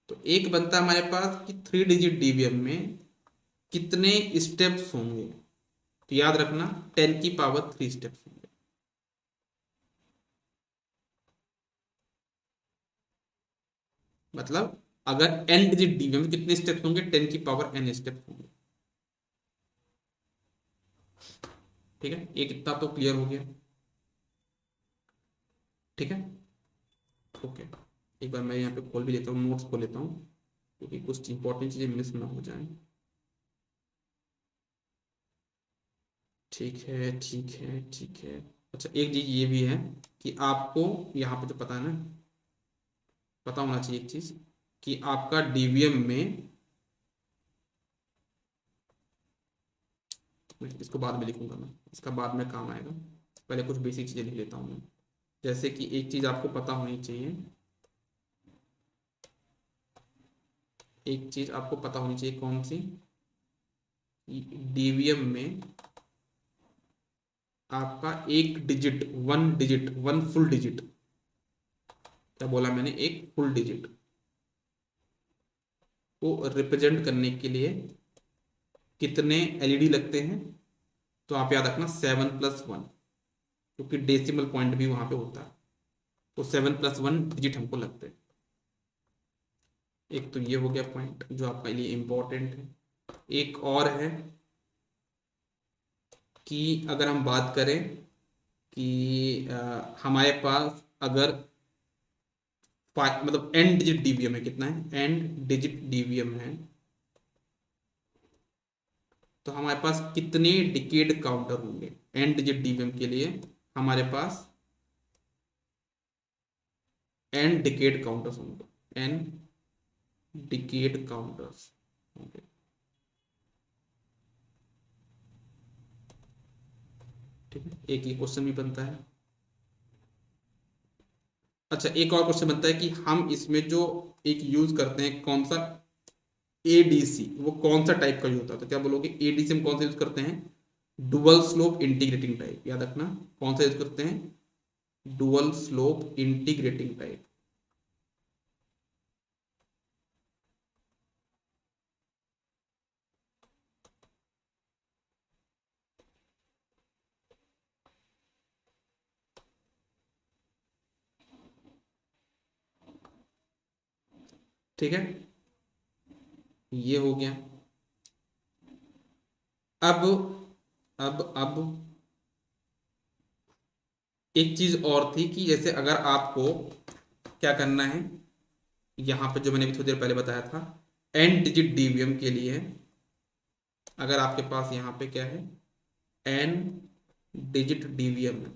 तो एक बनता है हमारे पास कि 3 डिजिट डीवीएम में कितने स्टेप्स होंगे। तो याद रखना 10 की पावर 3 स्टेप्स होंगे। मतलब अगर n डिजिट डीवीएम में कितने स्टेप्स होंगे, 10 की पावर n स्टेप्स होंगे। ठीक है, ये कितना तो क्लियर हो गया। ठीक है, ओके। एक बार मैं यहाँ पे खोल भी लेता हूँ, नोट्स खोल लेता हूँ, क्योंकि कुछ इंपॉर्टेंट चीजें मिस ना हो जाए। ठीक है, ठीक है, ठीक है। अच्छा एक चीज ये भी है कि आपको यहाँ पे जो पता है ना, पता होना चाहिए एक चीज, कि आपका डीवीएम में, इसको बाद में लिखूंगा मैं, इसका बाद में काम आएगा, पहले कुछ बेसिक चीजें लिख लेता हूँ मैं। जैसे कि एक चीज आपको पता होनी चाहिए, एक चीज आपको पता होनी चाहिए, कौन सी? डीवीएम में आपका एक डिजिट, 1 डिजिट, 1 फुल डिजिट, क्या बोला मैंने, एक फुल डिजिट को रिप्रेजेंट करने के लिए कितने एलईडी लगते हैं? तो आप याद रखना 7+1, क्योंकि डेसिमल पॉइंट भी वहां पे होता है, तो 7+1 डिजिट हमको लगते हैं। एक तो ये हो गया पॉइंट जो आपके लिए इंपॉर्टेंट है। एक और है कि अगर हम बात करें कि हमारे पास अगर मतलब एन डिजिट डीवीएम है, कितना है, एन डिजिट डीवीएम है, तो हमारे पास कितने डिकेड काउंटर होंगे एन डिजिट डीवीएम के लिए? हमारे पास एन डिकेड काउंटर्स होंगे, एन डिकेड काउंटर्स होंगे। ठीक है, एक ये क्वेश्चन भी बनता है। अच्छा, एक और क्वेश्चन बनता है कि हम इसमें जो एक यूज करते हैं कौन सा, एडीसी, वो कौन सा टाइप का यूज होता है? तो क्या बोलोगे, एडीसी हम कौन सा यूज करते हैं? डुअल स्लोप इंटीग्रेटिंग टाइप, याद रखना कौन सा यूज करते हैं, डुअल स्लोप इंटीग्रेटिंग टाइप। ठीक है, ये हो गया। अब अब एक चीज और थी कि जैसे अगर आपको क्या करना है, यहां पे जो मैंने भी थोड़ी देर पहले बताया था, एन डिजिट डीवीएम के लिए अगर आपके पास यहाँ पे क्या है, एन डिजिट डीवीएम है,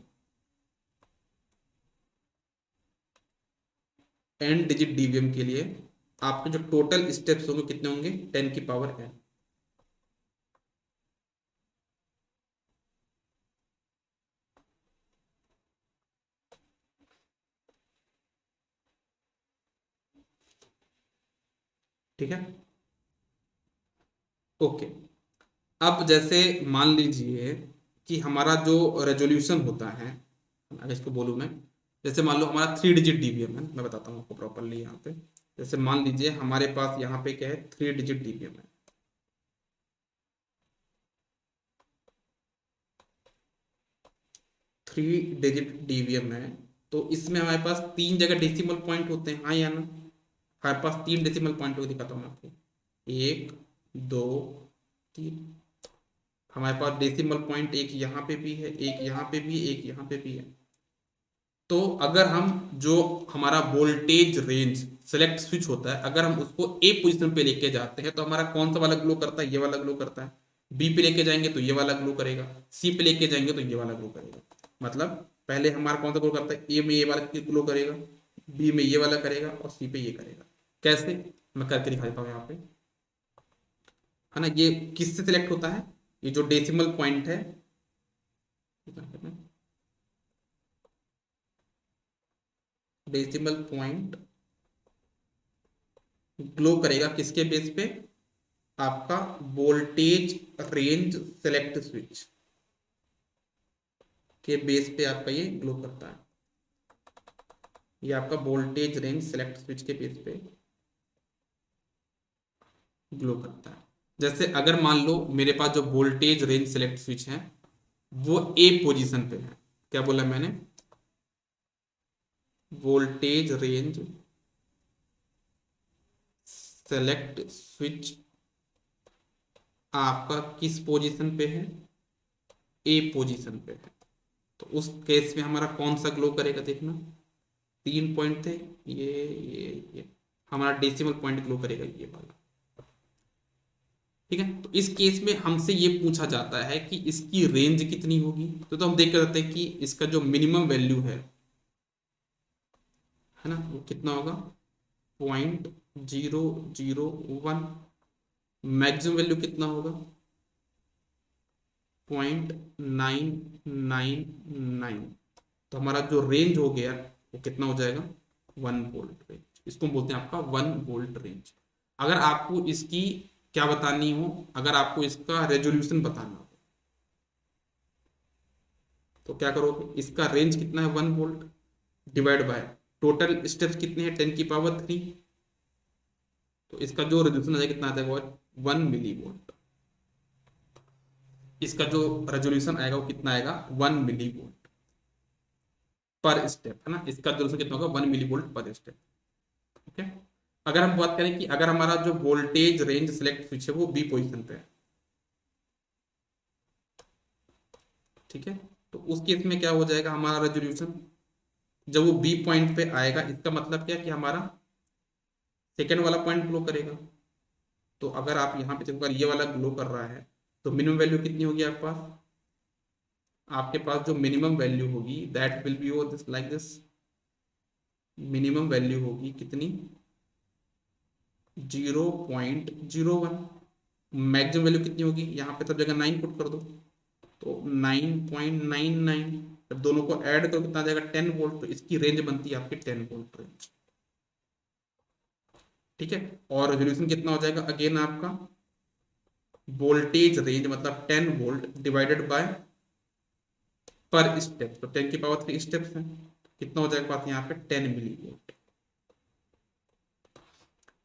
एन डिजिट डीवीएम के लिए आपके जो टोटल स्टेप्स होंगे कितने होंगे, 10 की पावर n। ठीक है, ओके। अब जैसे मान लीजिए कि हमारा जो रेजोल्यूशन होता है, अगर इसको बोलूँ मैं, जैसे मान लो हमारा 3 डिजिट डीवीएम है, मैं बताता हूँ आपको प्रॉपरली यहाँ पे। जैसे मान लीजिए हमारे पास यहाँ पे क्या है, 3 डिजिट डीवीएम है। 3 डिजिट डीवीएम है, तो इसमें हमारे पास 3 जगह डेसिमल पॉइंट होते हैं, हाँ या ना? हमारे पास 3 डेसिमल पॉइंट होते, दिखाता हूँ मैं आपको, 1 2 3। हमारे पास डेसिमल पॉइंट एक यहाँ पे भी है, एक यहाँ पे भी, एक यहाँ पे भी है। तो अगर हम जो हमारा वोल्टेज रेंज सेलेक्ट स्विच होता है, अगर हम उसको ए पोजीशन पे लेके जाते हैं तो हमारा कौन सा वाला ग्लो करता है, ये वाला ग्लो करता है। बी पे लेके जाएंगे तो ये वाला ग्लो करेगा, सी पे लेके जाएंगे तो ये वाला ग्लो करेगा। मतलब पहले हमारा कौन सा ग्लो करता है, ए में ये वाला ग्लो करेगा, बी में ये वाला करेगा और सी पे ये करेगा। कैसे, मैं करके दिखा देता हूँ यहाँ पे, है ना। ये किससे सिलेक्ट होता है, ये जो डेसिमल पॉइंट है, डेसिमल पॉइंट ग्लो करेगा किसके बेस पे, आपका वोल्टेज रेंज सेलेक्ट स्विच के बेस पे आपका ये ग्लो करता है। ये आपका वोल्टेज रेंज सेलेक्ट स्विच के बेस पे ग्लो करता है। जैसे अगर मान लो मेरे पास जो वोल्टेज रेंज सेलेक्ट स्विच है वो ए पोजीशन पे है, क्या बोला मैंने, वोल्टेज रेंज सेलेक्ट स्विच आपका किस पोजीशन पे है, ए पोजीशन पे है। तो उस केस में हमारा कौन सा ग्लो करेगा, देखना 3 पॉइंट थे, ये हमारा डेसिमल पॉइंट ग्लो करेगा, ये वाला। ठीक है, तो इस केस में हमसे ये पूछा जाता है कि इसकी रेंज कितनी होगी। तो हम देख कर सकते हैं कि इसका जो मिनिमम वैल्यू है ना, वो कितना होगा, 0.001। मैक्सिमम वैल्यू कितना होगा, 0.999। तो हमारा जो रेंज हो गया वो कितना हो जाएगा, 1 वोल्ट रेंज। इसको हम बोलते हैं आपका 1 वोल्ट रेंज। अगर आपको इसकी क्या बतानी हो, अगर आपको इसका रेजोल्यूशन बताना हो तो क्या करोगे, इसका रेंज कितना है 1 volt, divide by total steps कितने हैं 10 की पावर 3। तो इसका जो रेजोल्यूशन आ जाएगा कितना आ जाएगा, 1 मिली वोल्ट। इसका जो रेजोल्यूशन आएगा वो कितना आएगा, 1 मिली वोल्ट पर स्टेप, है ना। इसका रेजोल्यूशन कितना होगा, 1 मिली वोल्ट पर स्टेप। ओके, अगर हम बात करें कि अगर हमारा जो वोल्टेज रेंज सिलेक्ट स्विच है वो बी पोजीशन पे है, ठीक है, तो उस केस में क्या हो जाएगा हमारा रेजोल्यूशन, जब वो बी पॉइंट पे आएगा इसका मतलब क्या कि हमारा सेकेंड वाला पॉइंट ग्लो करेगा। तो अगर आप यहाँ पे देखो, अगर ये वाला ग्लो कर रहा है तो मिनिमम वैल्यू कितनी होगी आपके पास, आपके पास जो मिनिमम वैल्यू होगी that will be over this like this, minimum value होगी कितनी, 0.01। मैक्सिमम वैल्यू कितनी होगी, यहाँ पे सब जगह 9 पुट कर दो, तो 9.99, जब दोनों को ऐड करो कितना आ जाएगा 10 वोल्ट, तो इसकी रेंज बनती है आपकी 10 वोल्ट रेंज, ठीक है। और रेजोल्यूशन कितना हो जाएगा अगेन आपका, वोल्टेज रेंज मतलब 10 वोल्ट डिवाइडेड बाय पर स्टेप, तो 10 की पावर 3 स्टेप्स हैं, कितना हो जाएगा पास यहाँ पे 10 मिली वोल्ट।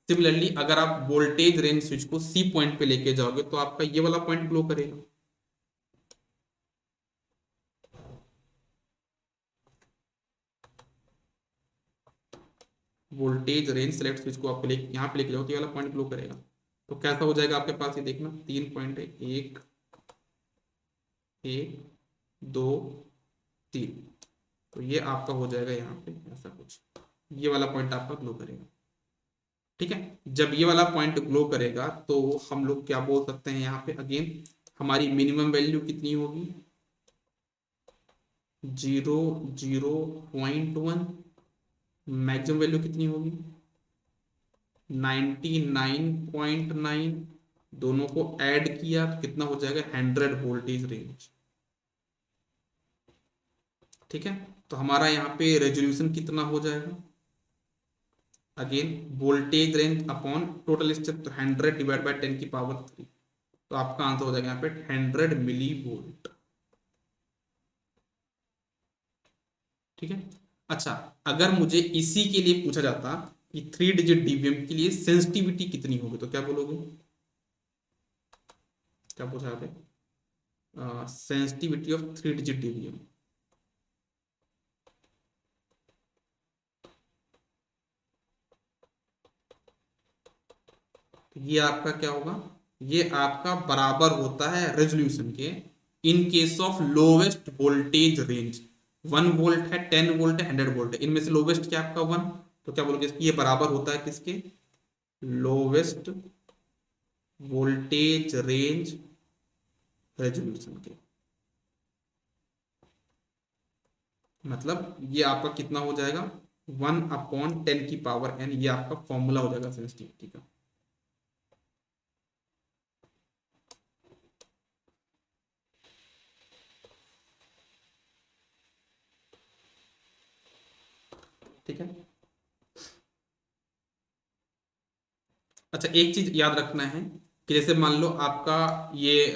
सिमिलरली अगर आप वोल्टेज रेंज स्विच को सी पॉइंट पे लेके जाओगे तो आपका ये वाला पॉइंट ग्लो करेगा, वोल्टेज रेंज सेलेक्ट स्विच को आप यहाँ पे लेके जाओ तो ये वाला पॉइंट ग्लो करेगा। तो कैसा हो जाएगा आपके पास, ये देखना 3 पॉइंट है, 1 1 2 3, तो ये आपका हो जाएगा यहाँ पे ऐसा कुछ, ये वाला पॉइंट आपका ग्लो करेगा, ठीक है। जब ये वाला पॉइंट ग्लो करेगा तो हम लोग क्या बोल सकते हैं यहाँ पे अगेन, हमारी मिनिमम वैल्यू कितनी होगी 0.01, मैक्सिमम वैल्यू कितनी होगी 99.9, दोनों को ऐड किया तो कितना हो जाएगा 100 वोल्टेज रेंज, ठीक है। तो हमारा यहाँ पे रेजोल्यूशन कितना हो जाएगा, again voltage range upon total step, तो 100 डिवाइड बाय 10 की पावर 3, तो आपका आंसर हो जाएगा यहाँ पे 100 मिली वोल्ट, ठीक है। अच्छा, अगर मुझे इसी के लिए पूछा जाता कि 3 डिजिट डीवीएम के लिए सेंसिटिविटी कितनी होगी तो क्या बोलोगे, क्या पूछा जाता है सेंसिटिविटी ऑफ 3 डिजिट डीवीएम, तो ये आपका क्या होगा, ये आपका बराबर होता है रेजोल्यूशन के in case of lowest voltage range, 1 volt है 10 वोल्ट है 100 वोल्ट है, इनमें से लोवेस्ट क्या आपका 1, तो क्या बोलोगे ये बराबर होता है किसके, लोवेस्ट वोल्टेज रेंज रेजोल्यूशन के, मतलब ये आपका कितना हो जाएगा 1/10 की पावर n, ये आपका फॉर्मूला हो जाएगा सेंसिटिविटी का, ठीक है। अच्छा, एक चीज याद रखना है कि जैसे मान लो आपका ये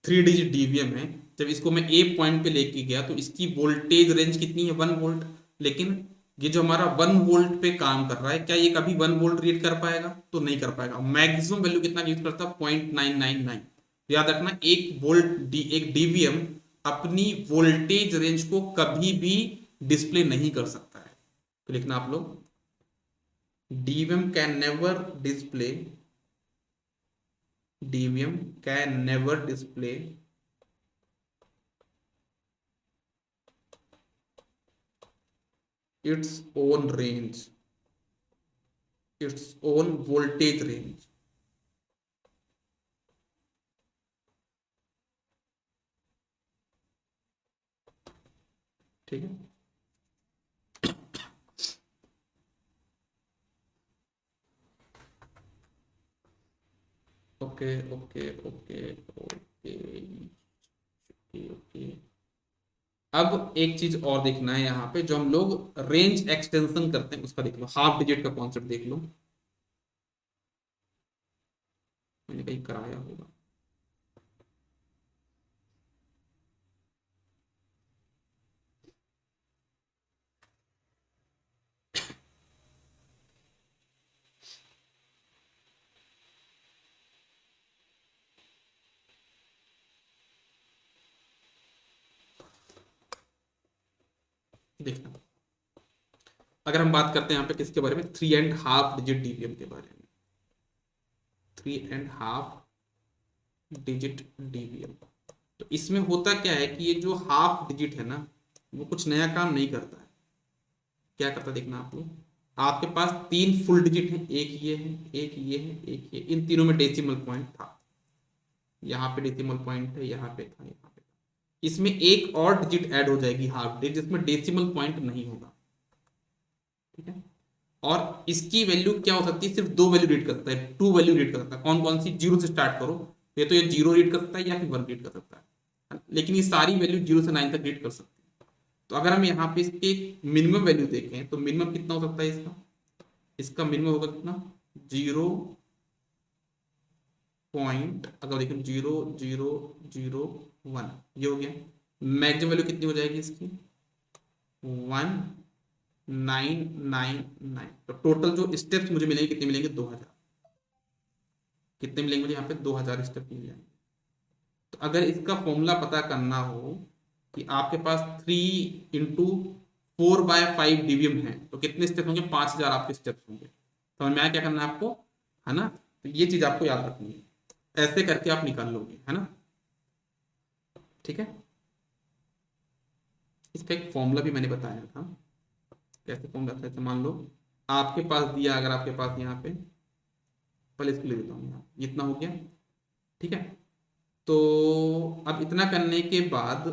3 डिजिट डीवीएम है, जब इसको मैं ए पॉइंट पे लेके गया तो इसकी वोल्टेज रेंज कितनी है 1 वोल्ट, लेकिन ये जो हमारा 1 वोल्ट पे काम कर रहा है क्या ये कभी 1 वोल्ट रीड कर पाएगा, तो नहीं कर पाएगा, मैक्सिमम वैल्यू कितना यूज करता है 0.999, याद रखना एक डीवीएम अपनी वोल्टेज रेंज को कभी भी डिस्प्ले नहीं कर सकता है, तो लिखना आप लोग DVM can never display DVM can never display its own range, its own voltage range, ठीक है। Okay okay okay okay okay. अब एक चीज और देखना है यहाँ पे, जो हम लोग रेंज एक्सटेंशन करते हैं उसका देख लो, हाफ डिजिट का कॉन्सेप्ट देख लो, मैंने कहीं कराया होगा, देखना। अगर हम बात करते हैं यहाँ पे किसके बारे में, 3.5 डिजिट डीवीएम के बारे में, 3.5 डिजिट डीवीएम। तो इसमें होता क्या है कि ये जो हाफ डिजिट है ना, वो कुछ नया काम नहीं करता है। क्या करता देखना आप लोग, आपके पास 3 फुल डिजिट हैं, एक ये है, एक ये है, एक ये, इन तीनों में डेसिमल पॉइंट था, यहाँ पे डेसिमल पॉइंट है, यहाँ पे था, यहाँ पे था। इसमें एक और डिजिट ऐड हो जाएगी हाफ डिजिट, जिसमें डेसिमल पॉइंट नहीं होगा, ठीक है। और इसकी वैल्यू क्या हो सकती है, सिर्फ 2 वैल्यू रीड कर सकता है, 2 वैल्यू रीड कर सकता है। कौन कौन सी, 0 से स्टार्ट करो, ये तो ये 0 रीड कर सकता है या फिर 1 रीड कर सकता है, लेकिन ये सारी वैल्यू 0 से 9 तक रीड कर सकती है। तो अगर हम यहाँ पे इसके मिनिमम वैल्यू देखें तो मिनिमम कितना हो सकता है इसका, इसका मिनिमम होगा कितना, 0 अगर देखें 0.001, ये हो गया। मैक्सिमम वैल्यू कितनी हो जाएगी इसकी, 1999। तो टोटल जो स्टेप्स मुझे मिलेंगे कितने मिलेंगे, 2000। कितने मिलेंगे मुझे यहाँ पे, 2000 स्टेप मिल जाएंगे। तो अगर इसका फॉर्मूला पता करना हो कि आपके पास 3 × 4/5 डीवीएम है तो कितने स्टेप होंगे, 5000 आपके स्टेप्स होंगे। समझ में आया क्या करना है आपको, है ना। तो ये चीज आपको याद रखनी है, ऐसे करके आप निकाल लोगे, है ना, ठीक है। इसका एक फॉर्मूला भी मैंने बताया था, कैसे फॉर्मूला था। जैसे मान लो आपके पास दिया, अगर आपके पास यहाँ पे, पहले इसको ले देता हूँ यहाँ, इतना हो गया, ठीक है। तो अब इतना करने के बाद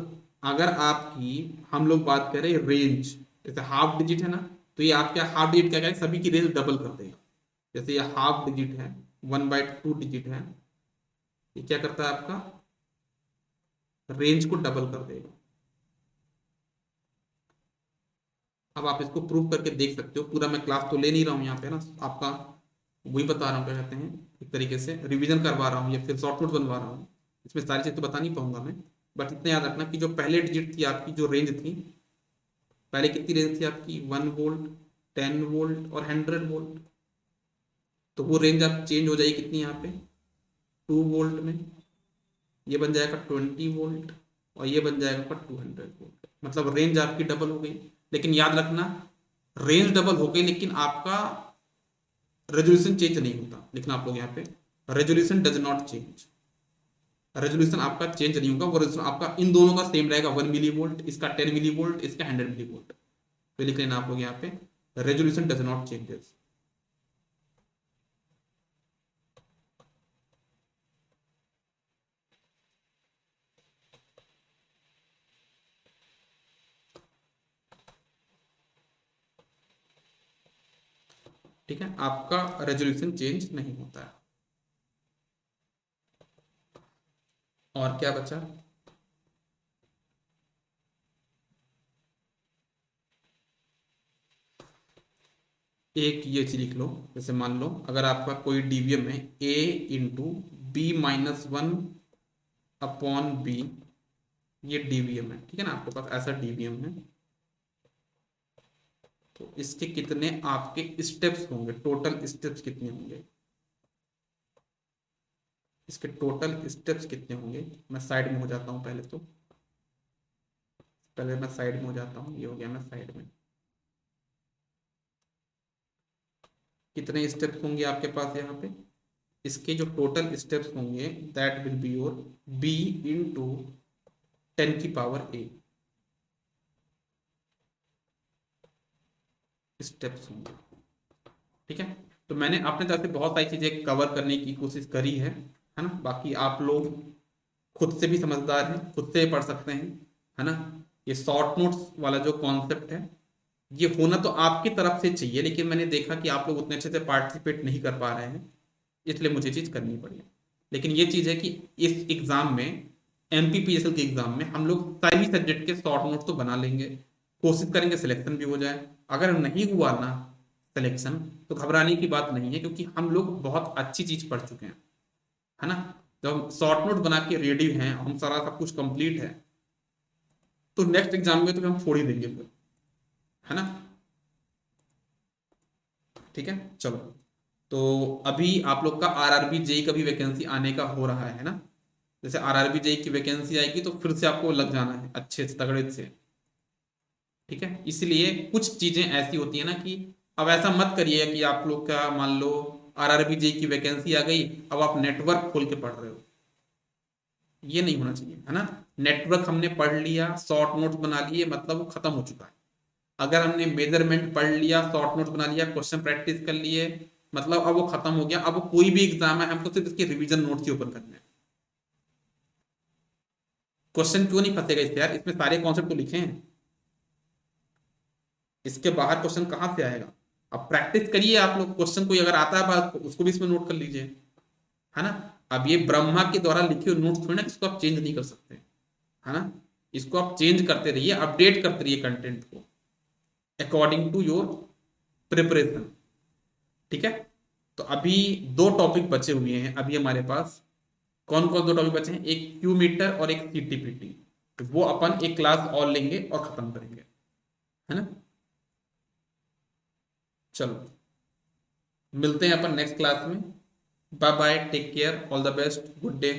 अगर आपकी हम लोग बात करें रेंज, जैसे हाफ डिजिट है ना, तो ये आपका हाफ डिजिट क्या करेगा, सभी की रेंज डबल कर देगा। जैसे ये हाफ डिजिट है, 1/2 डिजिट है, ये क्या करता है, आपका रेंज को डबल कर देगा। अब आप इसको प्रूव करके देख सकते हो, पूरा मैं क्लास तो ले नहीं रहा हूँ यहाँ पे ना, आपका वही बता रहा हूँ, क्या कहते हैं, एक तरीके से रिवीजन करवा रहा हूँ या फिर शॉर्ट नोट बनवा रहा हूँ। इसमें सारी चीज़ तो बता नहीं पाऊंगा मैं, बट इतना याद रखना कि जो पहले डिजिट थी आपकी, जो रेंज थी पहले, कितनी रेंज थी आपकी, 1 वोल्ट, 10 वोल्ट और 100 वोल्ट। तो वो रेंज आप चेंज हो जाएगी कितनी, यहाँ पे 2 वोल्ट में, ये बन जाएगा 20 वोल्ट, और ये बन जाएगा 200 वोल्ट। मतलब रेंज आपकी डबल हो गई। लेकिन याद रखना, रेंज डबल हो गई लेकिन आपका रेजोल्यूशन चेंज नहीं होता। लिखना आप लोग यहाँ पे, resolution does not change, resolution आपका चेंज नहीं होगा, वो रेजोल्यूशन आपका इन दोनों का सेम रहेगा, 1 मिली वोल्ट, इसका 10 मिली वोल्ट, इसका 100 मिली वोल्ट। तो लिख लेना आप लोग यहाँ पे, रेजोल्यूशन डज नॉट चेंजेस। ठीक है, आपका रेजोल्यूशन चेंज नहीं होता है। और क्या बचा, एक ये चीज लिख लो। जैसे मान लो अगर आपका कोई डीवीएम है a × b-1/b, ये डीवीएम है, ठीक है ना, आपके पास ऐसा डीवीएम है। तो इसके कितने आपके स्टेप्स होंगे, टोटल स्टेप्स कितने होंगे, इसके टोटल स्टेप्स कितने होंगे। मैं साइड में हो जाता हूं पहले, तो पहले मैं साइड में हो जाता हूं, ये हो गया मैं साइड में। कितने स्टेप्स होंगे आपके पास यहाँ पे, इसके जो टोटल स्टेप्स होंगे that will be your b × 10⁻⁴ steps होंगे, ठीक है। तो मैंने अपने तरफ से बहुत सारी चीजें कवर करने की कोशिश करी है ना। बाकी आप लोग खुद से भी समझदार हैं, खुद से पढ़ सकते हैं, है ना। ये शॉर्ट नोट्स वाला जो कॉन्सेप्ट है, ये होना तो आपकी तरफ से चाहिए, लेकिन मैंने देखा कि आप लोग उतने अच्छे से पार्टिसिपेट नहीं कर पा रहे हैं, इसलिए मुझे चीज़ करनी पड़ी। लेकिन ये चीज़ है कि इस एग्ज़ाम में, MPPSL के एग्ज़ाम में हम लोग सभी सब्जेक्ट के शॉर्ट नोट्स तो बना लेंगे, कोशिश करेंगे सिलेक्शन भी हो जाए। अगर नहीं हुआ ना सिलेक्शन, तो घबराने की बात नहीं है, क्योंकि हम लोग बहुत अच्छी चीज़ पढ़ चुके हैं, है ना। जब हम शॉर्ट नोट बना के रेडी हैं, हम सारा सब कुछ कंप्लीट है, तो नेक्स्ट एग्जाम में तो हम छोड़ ही देंगे फिर, है ना, ठीक है। चलो, तो अभी आप लोग का RRB जेई का भी वैकेंसी आने का हो रहा है ना। जैसे RRB जेई की वैकेंसी आएगी तो फिर से आपको लग जाना है अच्छे से, तगड़े से। ठीक है, इसलिए कुछ चीजें ऐसी होती है ना कि अब ऐसा मत करिए कि आप लोग का मान लो आरआरबी जेई की वैकेंसी आ गई, अब आप नेटवर्क खोल के पढ़ रहे हो, ये नहीं होना चाहिए, है ना। नेटवर्क हमने पढ़ लिया, शॉर्ट नोट्स बना लिए, मतलब वो खत्म हो चुका है। अगर हमने मेजरमेंट पढ़ लिया, शॉर्ट नोट्स बना लिया, क्वेश्चन प्रैक्टिस कर लिए, मतलब अब वो खत्म हो गया। अब कोई भी एग्जाम है हमको सिर्फ इसके रिवीजन नोट्स ही ओपन करने हैं। क्वेश्चन क्यों नहीं फंसेगा इससे यार, इसमें सारे कॉन्सेप्ट तो लिखे हैं, इसके बाहर क्वेश्चन कहाँ से आएगा। अब प्रैक्टिस करिए आप लोग, क्वेश्चन कोई अगर आता है बात उसको भी इसमें नोट कर लीजिए, है ना। अब ये ब्रह्मा के द्वारा लिखे हुए नोट्स थोड़ी ना, इसको आप चेंज नहीं कर सकते, है ना। इसको आप चेंज करते रहिए, अपडेट करते रहिए कंटेंट को अकॉर्डिंग टू योर प्रिपरेशन, ठीक है। तो अभी दो टॉपिक बचे हुए हैं अभी हमारे पास। कौन कौन दो टॉपिक बचे हैं, एक क्यू मीटर और एक सीटीपीटी। तो वो अपन एक क्लास और लेंगे और खत्म करेंगे, है ना। चलो मिलते हैं अपन नेक्स्ट क्लास में। Bye bye, take care, all the best, good day.